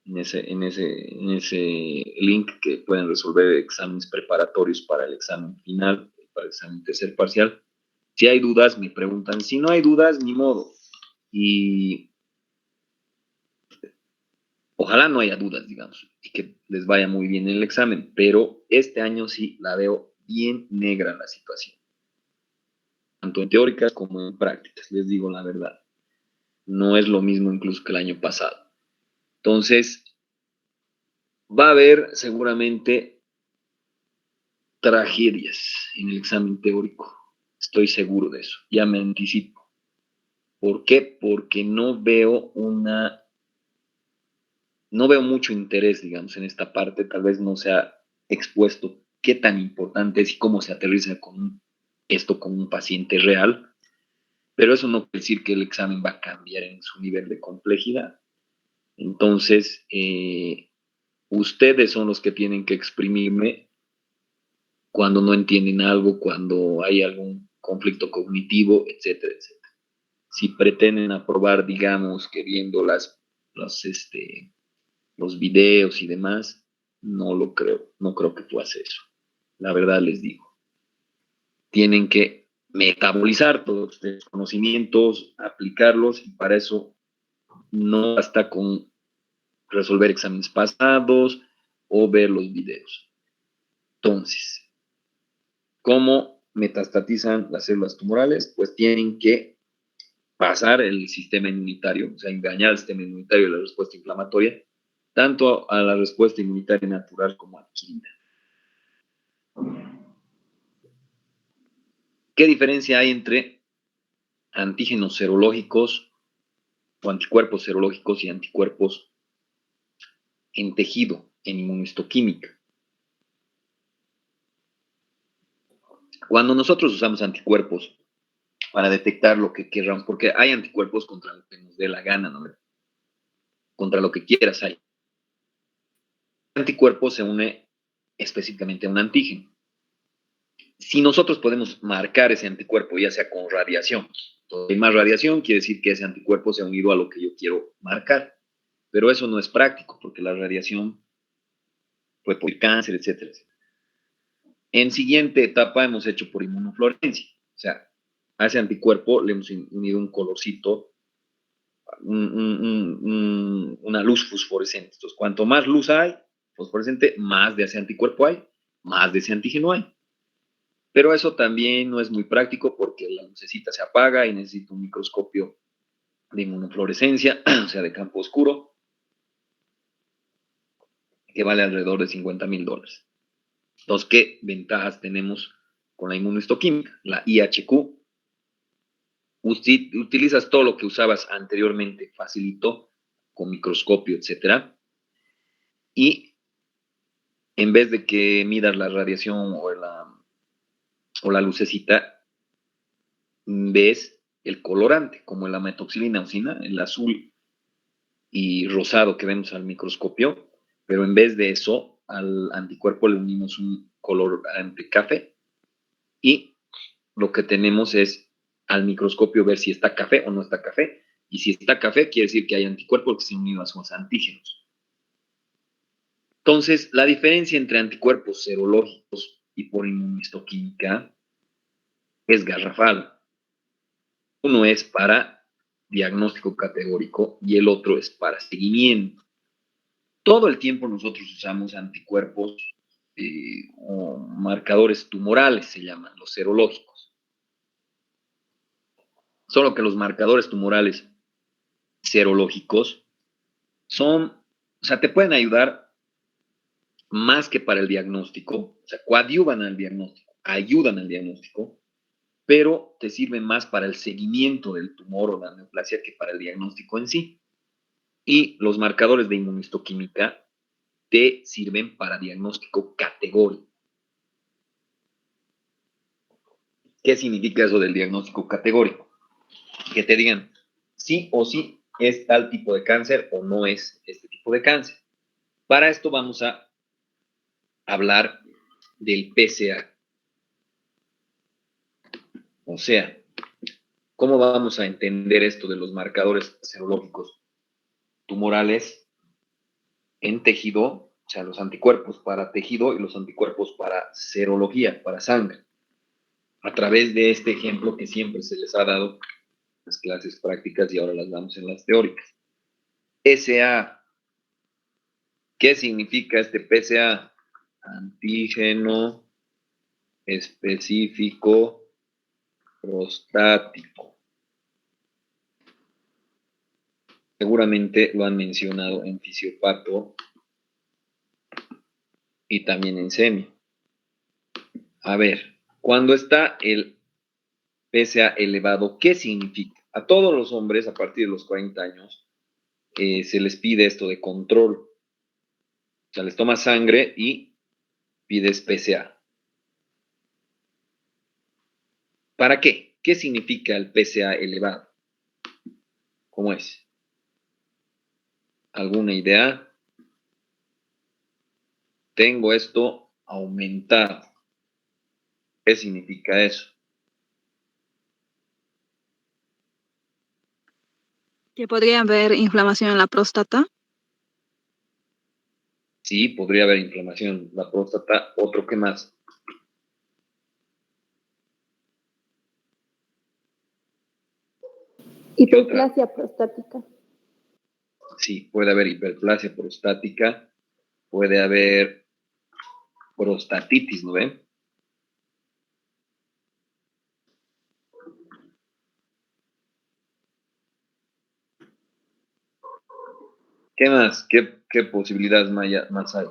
en ese link que pueden resolver exámenes preparatorios para el examen final, para el examen tercer parcial. Si hay dudas, me preguntan. Si no hay dudas, ni modo. Y ojalá no haya dudas, digamos, y que les vaya muy bien en el examen, pero este año sí la veo bien negra la situación, tanto en teóricas como en prácticas, les digo la verdad. No es lo mismo incluso que el año pasado. Entonces, va a haber seguramente tragedias en el examen teórico. Estoy seguro de eso, ya me anticipo. ¿Por qué? Porque no veo mucho interés, digamos, en esta parte. Tal vez no se ha expuesto qué tan importante es y cómo se aterriza esto con un paciente real. Pero eso no quiere decir que el examen va a cambiar en su nivel de complejidad. Entonces, ustedes son los que tienen que exprimirme cuando no entienden algo, cuando hay algún conflicto cognitivo, etcétera, etcétera. Si pretenden aprobar, digamos, que viendo los videos y demás, no lo creo, no creo que pueda hacer eso. La verdad les digo, tienen que metabolizar todos los conocimientos, aplicarlos, y para eso no basta con resolver exámenes pasados o ver los videos. Entonces, ¿cómo metastatizan las células tumorales? Pues tienen que pasar el sistema inmunitario, o sea, engañar al sistema inmunitario de la respuesta inflamatoria, tanto a la respuesta inmunitaria natural como adquirida. ¿Qué diferencia hay entre antígenos serológicos o anticuerpos serológicos y anticuerpos en tejido, en inmunohistoquímica? Cuando nosotros usamos anticuerpos para detectar lo que queramos, porque hay anticuerpos contra lo que nos dé la gana, ¿no? Contra lo que quieras hay. El anticuerpo se une específicamente a un antígeno. Si nosotros podemos marcar ese anticuerpo, ya sea con radiación, entonces hay más radiación, quiere decir que ese anticuerpo se ha unido a lo que yo quiero marcar. Pero eso no es práctico, porque la radiación puede producir cáncer, etcétera. En siguiente etapa hemos hecho por inmunofluorescencia. O sea, a ese anticuerpo le hemos unido un colorcito, una luz fosforescente. Entonces, cuanto más luz hay, fosforescente, más de ese anticuerpo hay, más de ese antígeno hay. Pero eso también no es muy práctico porque la lucecita se apaga y necesito un microscopio de inmunofluorescencia, o sea, de campo oscuro, que vale alrededor de $50,000. Entonces, ¿qué ventajas tenemos con la inmunohistoquímica? La IHQ. Utilizas todo lo que usabas anteriormente, facilito, con microscopio, etcétera, y en vez de que midas la radiación o la lucecita, ves el colorante, como la metoxilina, el azul y rosado que vemos al microscopio, pero en vez de eso, al anticuerpo le unimos un colorante café, y lo que tenemos es al microscopio ver si está café o no está café, y si está café quiere decir que hay anticuerpos que se han unido a sus antígenos. Entonces, la diferencia entre anticuerpos serológicos y por inmunohistoquímica es garrafal. Uno es para diagnóstico categórico y el otro es para seguimiento. Todo el tiempo nosotros usamos anticuerpos o marcadores tumorales, se llaman los serológicos. Solo que los marcadores tumorales serológicos te pueden ayudar más que para el diagnóstico, o sea, coadyuvan al diagnóstico, ayudan al diagnóstico, pero te sirven más para el seguimiento del tumor o la neoplasia que para el diagnóstico en sí. Y los marcadores de inmunohistoquímica te sirven para diagnóstico categórico. ¿Qué significa eso del diagnóstico categórico? Que te digan sí o sí es tal tipo de cáncer o no es este tipo de cáncer. Para esto vamos a hablar del PSA. O sea, ¿cómo vamos a entender esto de los marcadores serológicos tumorales en tejido? O sea, los anticuerpos para tejido y los anticuerpos para serología, para sangre. A través de este ejemplo que siempre se les ha dado en las clases prácticas y ahora las damos en las teóricas. PSA. ¿Qué significa este PSA? Antígeno específico prostático. Seguramente lo han mencionado en Fisiopato y también en Semi. A ver, cuando está el PSA elevado, ¿qué significa? A todos los hombres a partir de los 40 años se les pide esto de control. O sea, les tomas sangre y pides PSA. ¿Para qué? ¿Qué significa el PSA elevado? ¿Cómo es? ¿Alguna idea? Tengo esto aumentado. ¿Qué significa eso? ¿Que podría haber inflamación en la próstata? Sí, podría haber inflamación en la próstata. ¿Otro qué más? Hiperplasia prostática. Sí, puede haber hiperplasia prostática, puede haber prostatitis, ¿no ven? ¿Qué más? ¿Qué posibilidades más hay?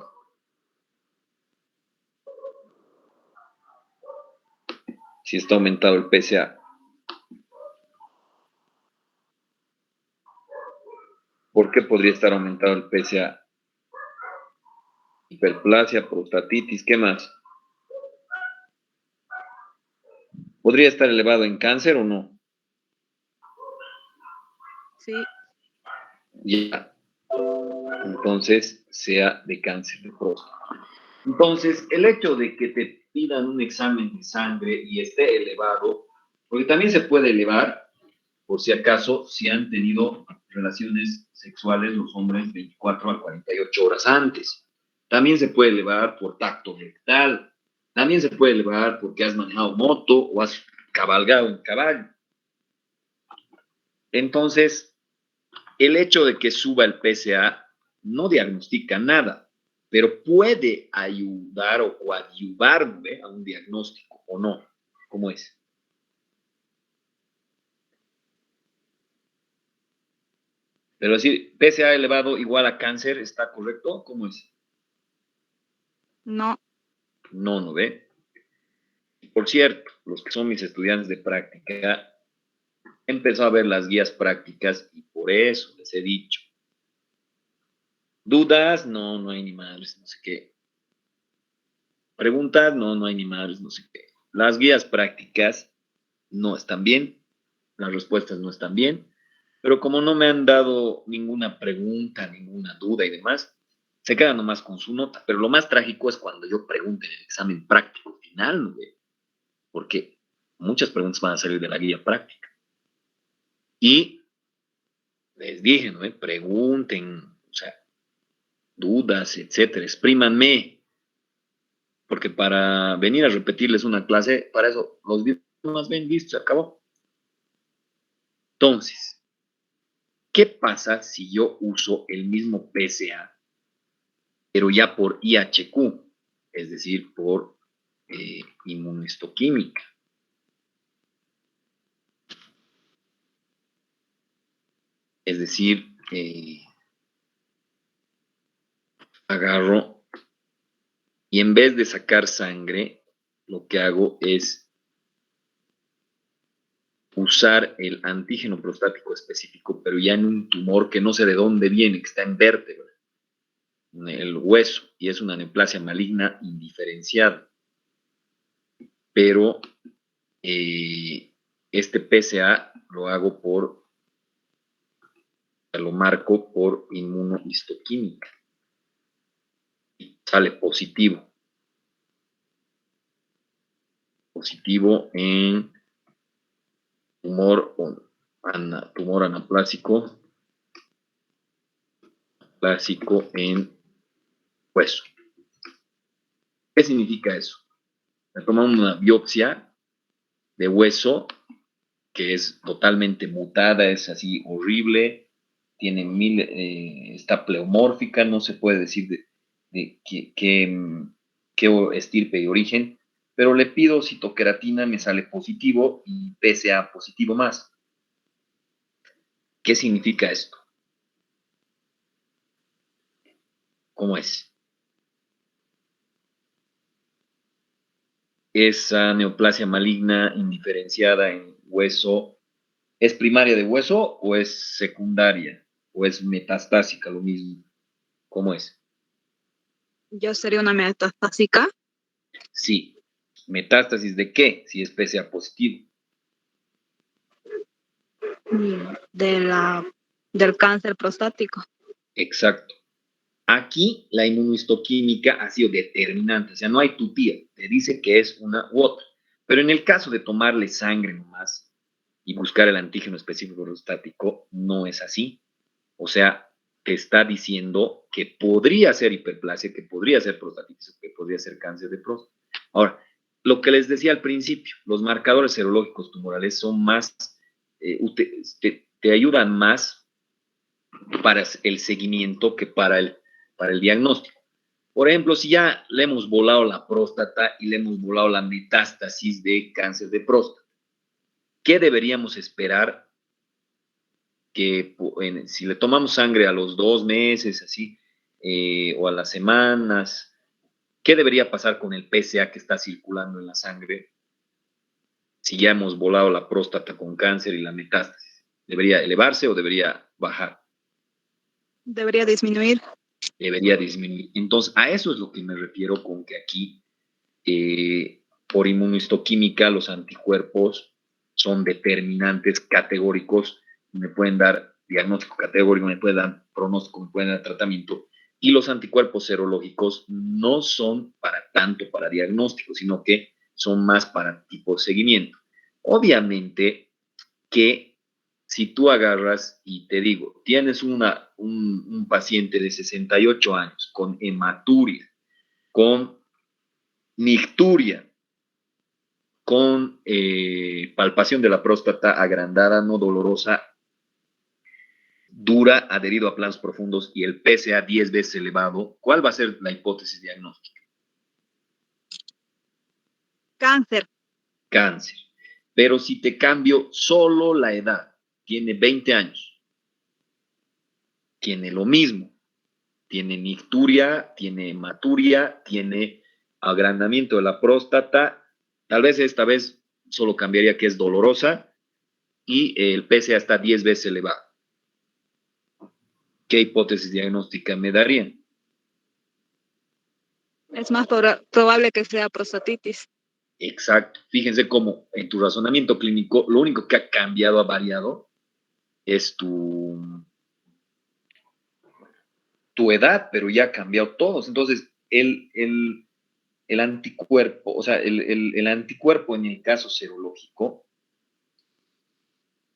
Si está aumentado el PSA. ¿Por qué podría estar aumentado el PSA? Hiperplasia, prostatitis, ¿qué más? ¿Podría estar elevado en cáncer o no? Sí. Ya. Entonces, sea de cáncer de próstata. Entonces, el hecho de que te pidan un examen de sangre y esté elevado, porque también se puede elevar, por si acaso, si han tenido relaciones sexuales los hombres 24 a 48 horas antes. También se puede elevar por tacto rectal. También se puede elevar porque has manejado moto o has cabalgado en caballo. Entonces, el hecho de que suba el PSA no diagnostica nada, pero puede ayudar o coadyuvar, a un diagnóstico o no. ¿Cómo es? Pero decir PSA elevado igual a cáncer, ¿está correcto? ¿Cómo es? No. No ve. Por cierto, los que son mis estudiantes de práctica, empezó a ver las guías prácticas y por eso les he dicho. ¿Dudas? No, no hay ni madres, no sé qué. ¿Preguntas? No, no hay ni madres, no sé qué. Las guías prácticas no están bien, las respuestas no están bien, pero como no me han dado ninguna pregunta, ninguna duda y demás, se quedan nomás con su nota. Pero lo más trágico es cuando yo pregunte en el examen práctico final, ¿no? Porque muchas preguntas van a salir de la guía práctica. Y les dije, ¿no? Pregunten, o sea, dudas, etcétera, exprímanme, porque para venir a repetirles una clase, para eso los videos más ven, listo, se acabó. Entonces, ¿qué pasa si yo uso el mismo PSA, pero ya por IHQ, es decir, por inmunohistoquímica? Es decir, agarro y en vez de sacar sangre, lo que hago es usar el antígeno prostático específico, pero ya en un tumor que no sé de dónde viene, que está en vértebra, en el hueso, y es una neoplasia maligna indiferenciada. Pero este PSA lo marco por inmunohistoquímica y sale positivo. Positivo en tumor anaplásico en hueso. ¿Qué significa eso? Me toman una biopsia de hueso que es totalmente mutada, es así horrible, tiene está pleomórfica, no se puede decir de qué estirpe y origen, pero le pido citoqueratina, me sale positivo y PSA positivo más. ¿Qué significa esto? ¿Cómo es? Esa neoplasia maligna indiferenciada en hueso, ¿es primaria de hueso o es secundaria? ¿O es metastásica lo mismo? ¿Cómo es? Yo sería una metastásica. Sí. ¿Metástasis de qué? Si es PSA positivo. Del cáncer prostático. Exacto. Aquí la inmunohistoquímica ha sido determinante, o sea, no hay tutía, te dice que es una u otra. Pero en el caso de tomarle sangre nomás y buscar el antígeno específico prostático, no es así. O sea, te está diciendo que podría ser hiperplasia, que podría ser prostatitis, que podría ser cáncer de próstata. Ahora, lo que les decía al principio, los marcadores serológicos tumorales son más te ayudan más para el seguimiento que para el diagnóstico. Por ejemplo, si ya le hemos volado la próstata y le hemos volado la metástasis de cáncer de próstata, ¿qué deberíamos esperar? Que si le tomamos sangre a los 2 meses, así, o a las semanas, ¿qué debería pasar con el PSA que está circulando en la sangre si ya hemos volado la próstata con cáncer y la metástasis? ¿Debería elevarse o debería bajar? Debería disminuir. Debería disminuir. Entonces, a eso es lo que me refiero con que aquí, por inmunohistoquímica, los anticuerpos son determinantes categóricos, me pueden dar diagnóstico categórico, me pueden dar pronóstico, me pueden dar tratamiento, y los anticuerpos serológicos no son tanto para diagnóstico, sino que son más para tipo de seguimiento. Obviamente que si tú agarras y te digo, tienes un paciente de 68 años con hematuria, con nicturia, con palpación de la próstata agrandada, no dolorosa, dura, adherido a planos profundos y el PSA 10 veces elevado, ¿cuál va a ser la hipótesis diagnóstica? Cáncer. Cáncer. Pero si te cambio solo la edad, tiene 20 años, tiene lo mismo, tiene nicturia, tiene hematuria, tiene agrandamiento de la próstata, tal vez esta vez solo cambiaría que es dolorosa y el PSA está 10 veces elevado. ¿Qué hipótesis diagnóstica me darían? Es más probable que sea prostatitis. Exacto. Fíjense cómo en tu razonamiento clínico lo único que ha cambiado, ha variado, es tu edad, pero ya ha cambiado todos. Entonces, el anticuerpo, o sea, el anticuerpo en el caso serológico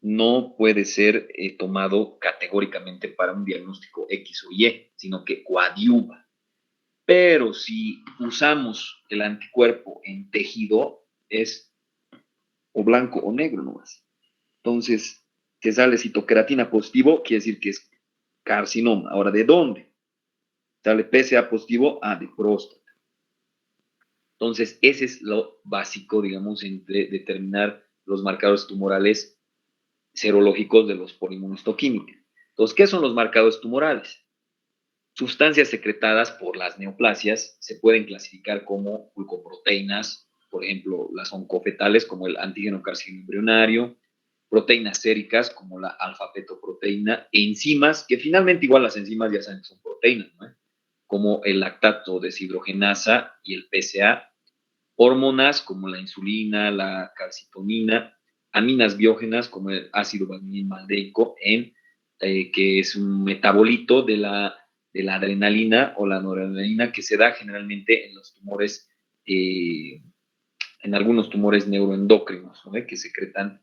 no puede ser tomado categóricamente para un diagnóstico X o Y, sino que coadyuva. Pero si usamos el anticuerpo en tejido, es o blanco o negro nomás. Entonces, que sale citoceratina positivo, quiere decir que es carcinoma. Ahora, ¿de dónde? Sale PSA positivo, de próstata. Entonces, ese es lo básico, digamos, entre determinar los marcadores tumorales serológicos de los por inmunohistoquímica. Entonces, ¿qué son los marcadores tumorales? Sustancias secretadas por las neoplasias se pueden clasificar como glucoproteínas, por ejemplo, las oncofetales como el antígeno carcinoma embrionario, proteínas séricas como la alfa-fetoproteína, enzimas, que finalmente igual las enzimas ya saben que son proteínas, ¿no? Como el lactato deshidrogenasa y el PSA, hormonas como la insulina, la calcitonina, aminas biógenas como el ácido valinilmaldeico, que es un metabolito de la adrenalina o la noradrenalina que se da generalmente en los tumores, en algunos tumores neuroendocrinos, ¿no? Que secretan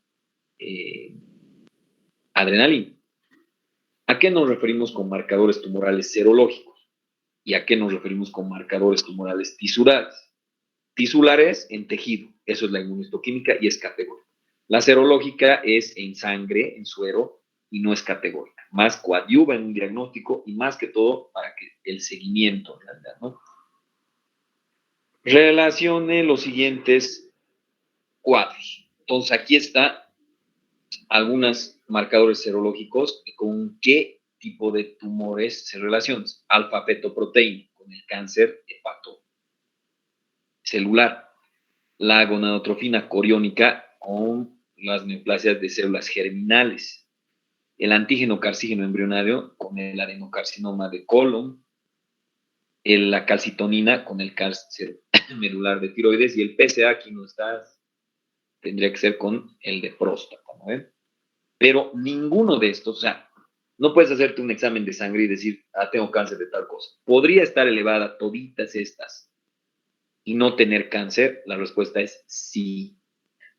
adrenalina. ¿A qué nos referimos con marcadores tumorales serológicos? ¿Y a qué nos referimos con marcadores tumorales tisulares? Tisulares en tejido, eso es la inmunohistoquímica y es categórica. La serológica es en sangre, en suero, y no es categórica. Más coadyuva en un diagnóstico y más que todo para que el seguimiento, en realidad, ¿no? Relacione los siguientes cuadros. Entonces, aquí está algunos marcadores serológicos con qué tipo de tumores se relacionan. Alfa-fetoproteína con el cáncer hepatocelular. La gonadotrofina coriónica con las neoplasias de células germinales. El antígeno carcígeno embrionario con el adenocarcinoma de colon. La calcitonina con el cáncer medular de tiroides y el PSA aquí no está, tendría que ser con el de próstata, ¿no? Pero ninguno de estos, o sea, no puedes hacerte un examen de sangre y decir, tengo cáncer de tal cosa. ¿Podría estar elevada toditas estas y no tener cáncer? La respuesta es sí.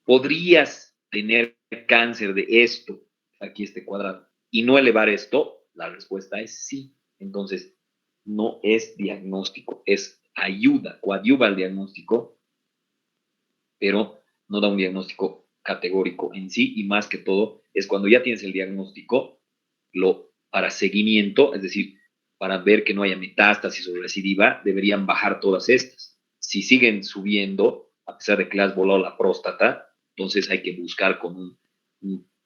¿Podrías tener cáncer de esto, aquí este cuadrado, y no elevar esto? La respuesta es sí. Entonces, no es diagnóstico, es ayuda, coadyuva al diagnóstico, pero no da un diagnóstico categórico en sí y más que todo es cuando ya tienes el diagnóstico, para seguimiento, es decir, para ver que no haya metástasis o recidiva, deberían bajar todas estas. Si siguen subiendo, a pesar de que le has volado la próstata, entonces hay que buscar con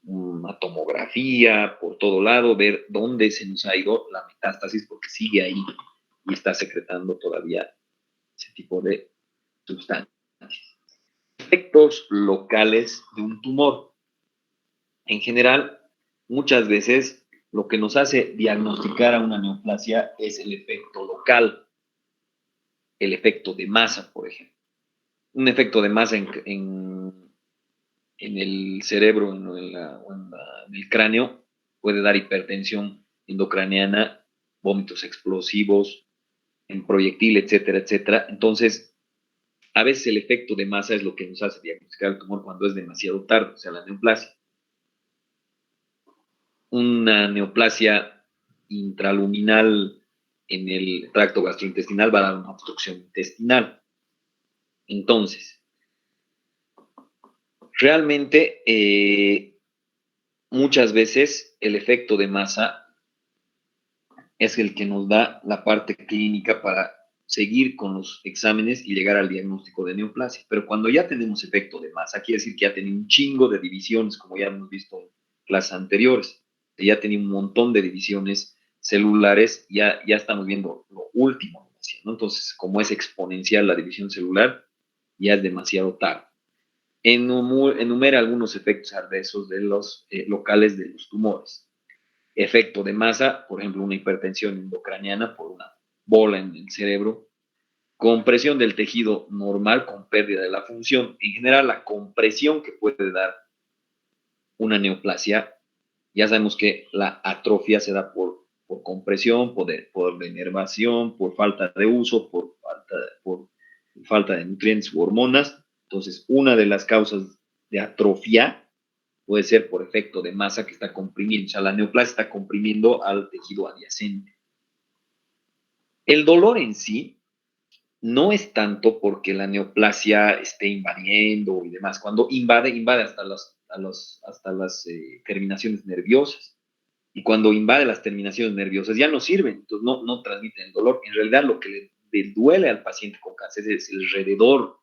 una tomografía por todo lado, ver dónde se nos ha ido la metástasis, porque sigue ahí y está secretando todavía ese tipo de sustancias. Efectos locales de un tumor. En general, muchas veces lo que nos hace diagnosticar a una neoplasia es el efecto local, el efecto de masa, por ejemplo. Un efecto de masa en el cerebro en el cráneo puede dar hipertensión endocraniana, vómitos explosivos, en proyectil, etcétera, etcétera. Entonces, a veces el efecto de masa es lo que nos hace diagnosticar el tumor cuando es demasiado tarde, o sea, la neoplasia. Una neoplasia intraluminal en el tracto gastrointestinal va a dar una obstrucción intestinal. Entonces, realmente muchas veces el efecto de masa es el que nos da la parte clínica para seguir con los exámenes y llegar al diagnóstico de neoplasia. Pero cuando ya tenemos efecto de masa, quiere decir que ya tenía un chingo de divisiones, como ya hemos visto en clases anteriores. Ya tenía un montón de divisiones celulares, ya estamos viendo lo último, ¿no? Entonces, como es exponencial la división celular, ya es demasiado tarde. Enumera algunos efectos adversos de los locales de los tumores. Efecto de masa, por ejemplo, una hipertensión endocraniana por una bola en el cerebro. Compresión del tejido normal con pérdida de la función. En general, la compresión que puede dar una neoplasia, ya sabemos que la atrofia se da por compresión, por denervación, por falta de uso, por falta de nutrientes u hormonas. Entonces, una de las causas de atrofia puede ser por efecto de masa que está comprimiendo, o sea, la neoplasia está comprimiendo al tejido adyacente. El dolor en sí no es tanto porque la neoplasia esté invadiendo y demás. Cuando invade hasta las terminaciones nerviosas. Y cuando invade las terminaciones nerviosas ya no sirven, entonces no transmiten el dolor. En realidad lo que le duele al paciente con cáncer es alrededor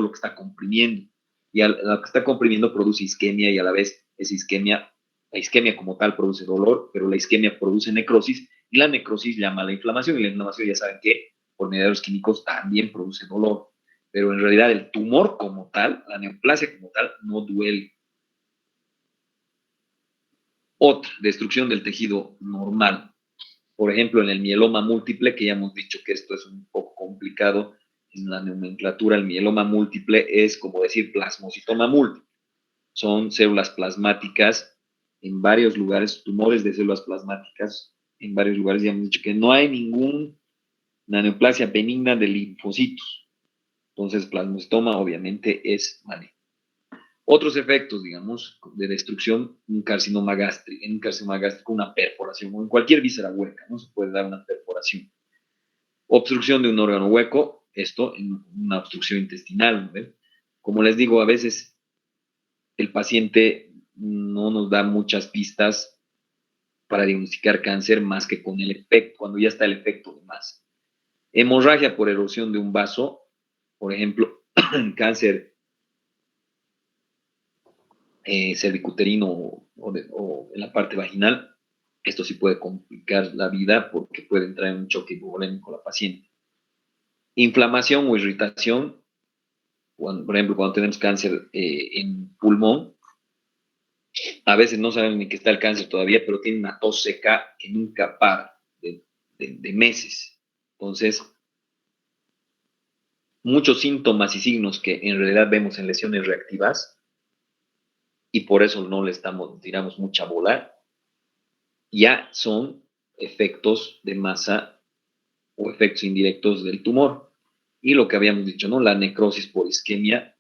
lo que está comprimiendo. Y lo que está comprimiendo produce isquemia y a la vez esa isquemia, la isquemia como tal produce dolor, pero la isquemia produce necrosis y la necrosis llama a la inflamación y la inflamación ya saben que por mediadores químicos también produce dolor. Pero en realidad el tumor como tal, la neoplasia como tal, no duele. Otra, destrucción del tejido normal. Por ejemplo, en el mieloma múltiple, que ya hemos dicho que esto es un poco complicado en la nomenclatura, el mieloma múltiple es como decir plasmocitoma múltiple. Son células plasmáticas en varios lugares, tumores de células plasmáticas en varios lugares. Ya hemos dicho que no hay ninguna neoplasia benigna de linfocitos. Entonces, plasmocitoma obviamente es maligno. Otros efectos, digamos, de destrucción, un carcinoma gástrico, una perforación, o en cualquier víscera hueca, ¿no? Se puede dar una perforación. Obstrucción de un órgano hueco, esto en una obstrucción intestinal, ¿no? Como les digo, a veces el paciente no nos da muchas pistas para diagnosticar cáncer más que con el efecto, cuando ya está el efecto de masa. Hemorragia por erosión de un vaso, por ejemplo, cáncer cervicuterino o en la parte vaginal, esto sí puede complicar la vida porque puede entrar en un choque hipovolémico la paciente. Inflamación o irritación, por ejemplo, cuando tenemos cáncer en pulmón, a veces no sabemos ni que está el cáncer todavía, pero tiene una tos seca que nunca para de meses. Entonces, muchos síntomas y signos que en realidad vemos en lesiones reactivas y por eso no le tiramos mucha bola, ya son efectos de masa o efectos indirectos del tumor. Y lo que habíamos dicho, ¿no? La necrosis por isquemia,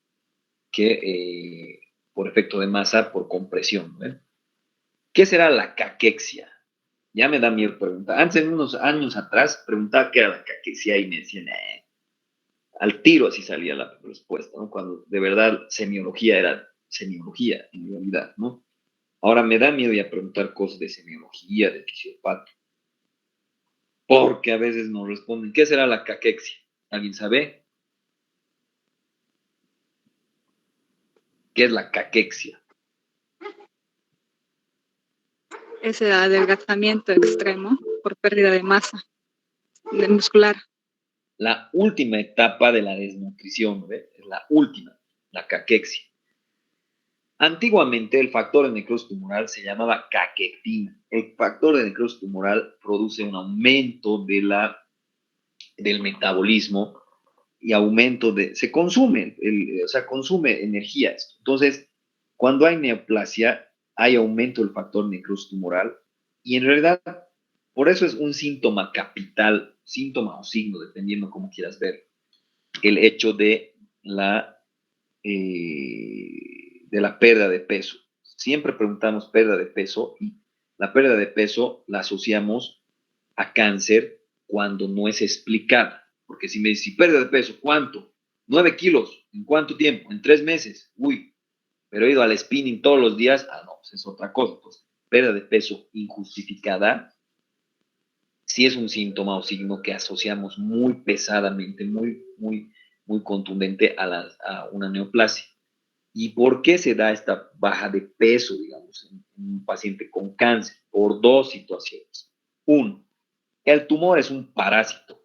que por efecto de masa, por compresión. ¿Eh? ¿Qué será la caquexia? Ya me da miedo preguntar. Antes, en unos años atrás, preguntaba qué era la caquexia y me decían, al tiro así salía la respuesta, ¿no? Cuando de verdad semiología era semiología en realidad, ¿no? Ahora me da miedo ya preguntar cosas de semiología, de fisiopatía, porque a veces nos responden, ¿qué será la caquexia? ¿Alguien sabe? ¿Qué es la caquexia? Es el adelgazamiento extremo por pérdida de masa muscular. La última etapa de la desnutrición, ¿ve? Es la última, la caquexia. Antiguamente el factor de necrosis tumoral se llamaba caquectina. El factor de necrosis tumoral produce un aumento del metabolismo y aumento se consume, o sea, consume energía esto. Entonces, cuando hay neoplasia, hay aumento del factor de necrosis tumoral y en realidad, por eso es un síntoma capital, síntoma o signo, dependiendo cómo quieras ver, el hecho de la pérdida de peso. Siempre preguntamos pérdida de peso y la pérdida de peso la asociamos a cáncer cuando no es explicada. Porque si me dices, si pérdida de peso, ¿cuánto? 9 kilos. ¿En cuánto tiempo? En 3 meses. Uy, pero he ido al spinning todos los días. Ah, no, pues es otra cosa. Pues pérdida de peso injustificada sí es un síntoma o signo que asociamos muy pesadamente, muy contundente a una neoplasia. ¿Y por qué se da esta baja de peso, digamos, en un paciente con cáncer? Por dos situaciones. Uno, el tumor es un parásito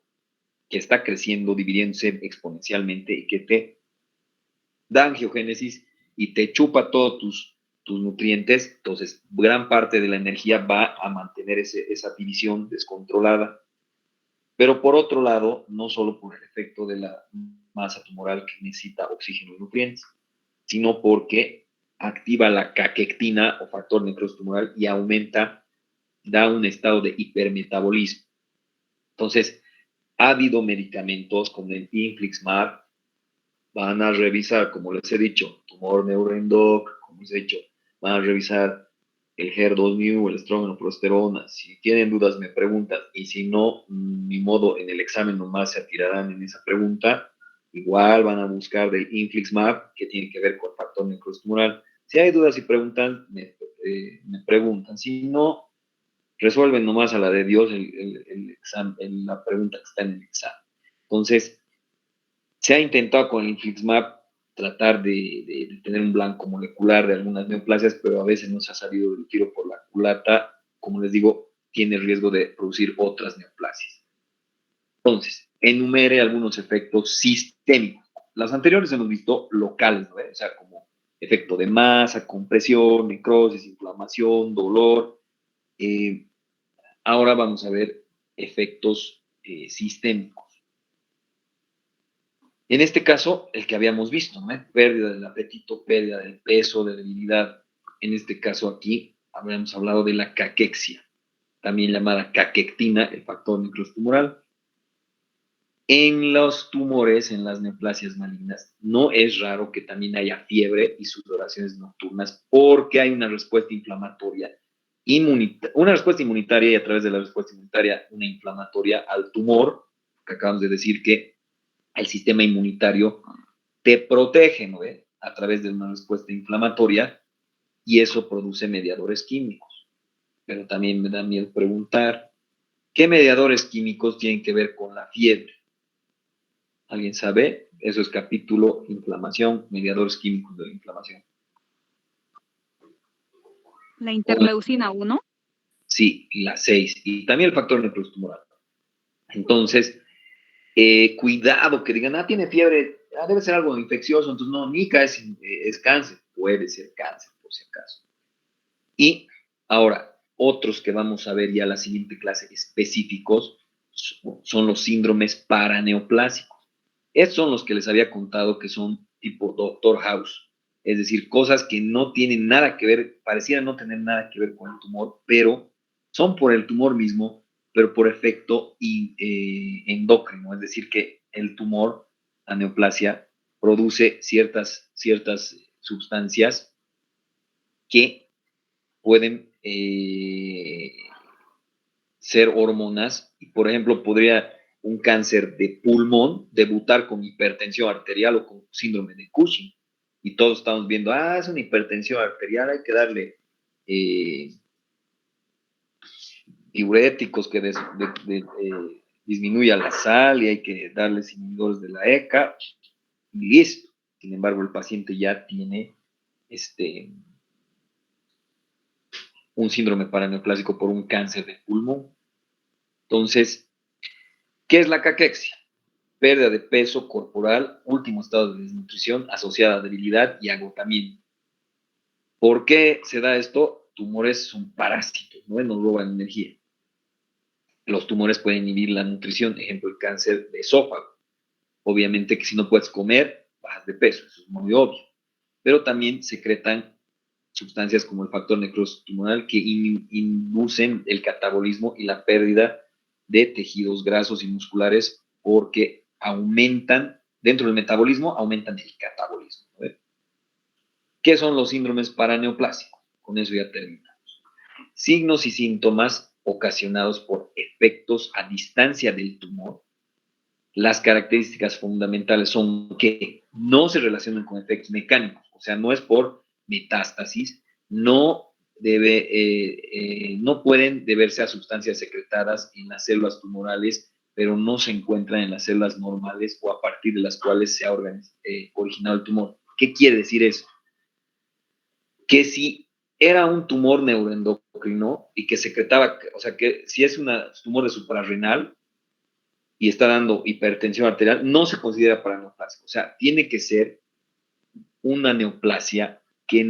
que está creciendo, dividiéndose exponencialmente y que te da angiogénesis y te chupa todos tus nutrientes. Entonces, gran parte de la energía va a mantener esa división descontrolada. Pero por otro lado, no solo por el efecto de la masa tumoral que necesita oxígeno y nutrientes, sino porque activa la caquectina o factor necrosis tumoral y da un estado de hipermetabolismo. Entonces, ha habido medicamentos como el Infliximab, van a revisar, como les he dicho, tumor neuroendoc, como les he dicho, van a revisar el HER2/neu, el estrógeno, progesterona. Si tienen dudas, me preguntan. Y si no, ni modo, en el examen nomás se atirarán en esa pregunta. Igual van a buscar del Infliximab, que tiene que ver con el factor necrosis tumoral. Si hay dudas y preguntan, me preguntan. Si no, resuelven nomás a la de Dios el examen, la pregunta que está en el examen. Entonces, se ha intentado con el infliximab tratar de tener un blanco molecular de algunas neoplasias, pero a veces no se ha salido del tiro por la culata. Como les digo, tiene riesgo de producir otras neoplasias. Entonces, enumere algunos efectos sistémicos. Las anteriores hemos visto locales, ¿no? O sea, como efecto de masa, compresión, necrosis, inflamación, dolor. Ahora vamos a ver efectos sistémicos. En este caso, el que habíamos visto, ¿no? Pérdida del apetito, pérdida del peso, de debilidad. En este caso aquí habríamos hablado de la caquexia, también llamada caquectina, el factor necrosis tumoral. En los tumores, en las neoplasias malignas, no es raro que también haya fiebre y sudoraciones nocturnas porque hay una respuesta inflamatoria, una respuesta inmunitaria y a través de la respuesta inmunitaria una inflamatoria al tumor, que acabamos de decir que el sistema inmunitario te protege, ¿no? A través de una respuesta inflamatoria y eso produce mediadores químicos. Pero también me da miedo preguntar, ¿qué mediadores químicos tienen que ver con la fiebre? ¿Alguien sabe? Eso es capítulo inflamación, mediadores químicos de la inflamación. La interleucina 1. Sí, la 6. Y también el factor necrosis tumoral. Entonces, cuidado, que digan, tiene fiebre, debe ser algo infeccioso, entonces no, ni es cáncer, puede ser cáncer, por si acaso. Y ahora, otros que vamos a ver ya la siguiente clase específicos son los síndromes paraneoplásicos. Estos son los que les había contado que son tipo Doctor House, es decir, cosas que no tienen nada que ver, parecieran no tener nada que ver con el tumor, pero son por el tumor mismo, pero por efecto endocrino, es decir, que el tumor, la neoplasia, produce ciertas sustancias que pueden ser hormonas y, por ejemplo, podría un cáncer de pulmón debutar con hipertensión arterial o con síndrome de Cushing. Y todos estamos viendo, es una hipertensión arterial, hay que darle diuréticos que disminuya la sal y hay que darles inhibidores de la ECA y listo. Sin embargo, el paciente ya tiene un síndrome paraneoplásico por un cáncer de pulmón. Entonces, ¿qué es la caquexia? Pérdida de peso corporal, último estado de desnutrición asociada a debilidad y agotamiento. ¿Por qué se da esto? Tumores son parásitos, ¿no? Nos roban energía. Los tumores pueden inhibir la nutrición, ejemplo, el cáncer de esófago. Obviamente que si no puedes comer, bajas de peso, eso es muy obvio. Pero también secretan sustancias como el factor necrosis tumoral que inducen el catabolismo y la pérdida de tejidos grasos y musculares porque aumentan, dentro del metabolismo, aumentan el catabolismo. ¿Ver? ¿Qué son los síndromes paraneoplásicos? Con eso ya terminamos. Signos y síntomas ocasionados por efectos a distancia del tumor. Las características fundamentales son que no se relacionan con efectos mecánicos, o sea, no es por metástasis, no pueden deberse a sustancias secretadas en las células tumorales, pero no se encuentran en las células normales o a partir de las cuales se ha originado el tumor. ¿Qué quiere decir eso? Que si era un tumor neuroendocrino y que secretaba, o sea, que si es un tumor de suprarrenal y está dando hipertensión arterial, no se considera paraneoplasia. O sea, tiene que ser una neoplasia que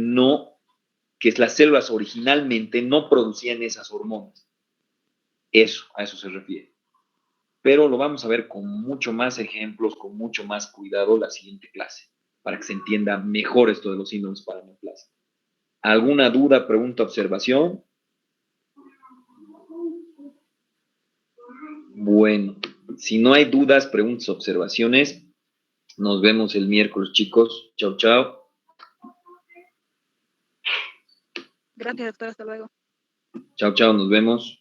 las células originalmente no producían esas hormonas. A eso se refiere. Pero lo vamos a ver con mucho más ejemplos, con mucho más cuidado la siguiente clase, para que se entienda mejor esto de los síndromes paraneoplásicos. ¿Alguna duda, pregunta, observación? Bueno, si no hay dudas, preguntas, observaciones, nos vemos el miércoles, chicos. Chao, chao. Gracias, doctor. Hasta luego. Chao, chao, nos vemos.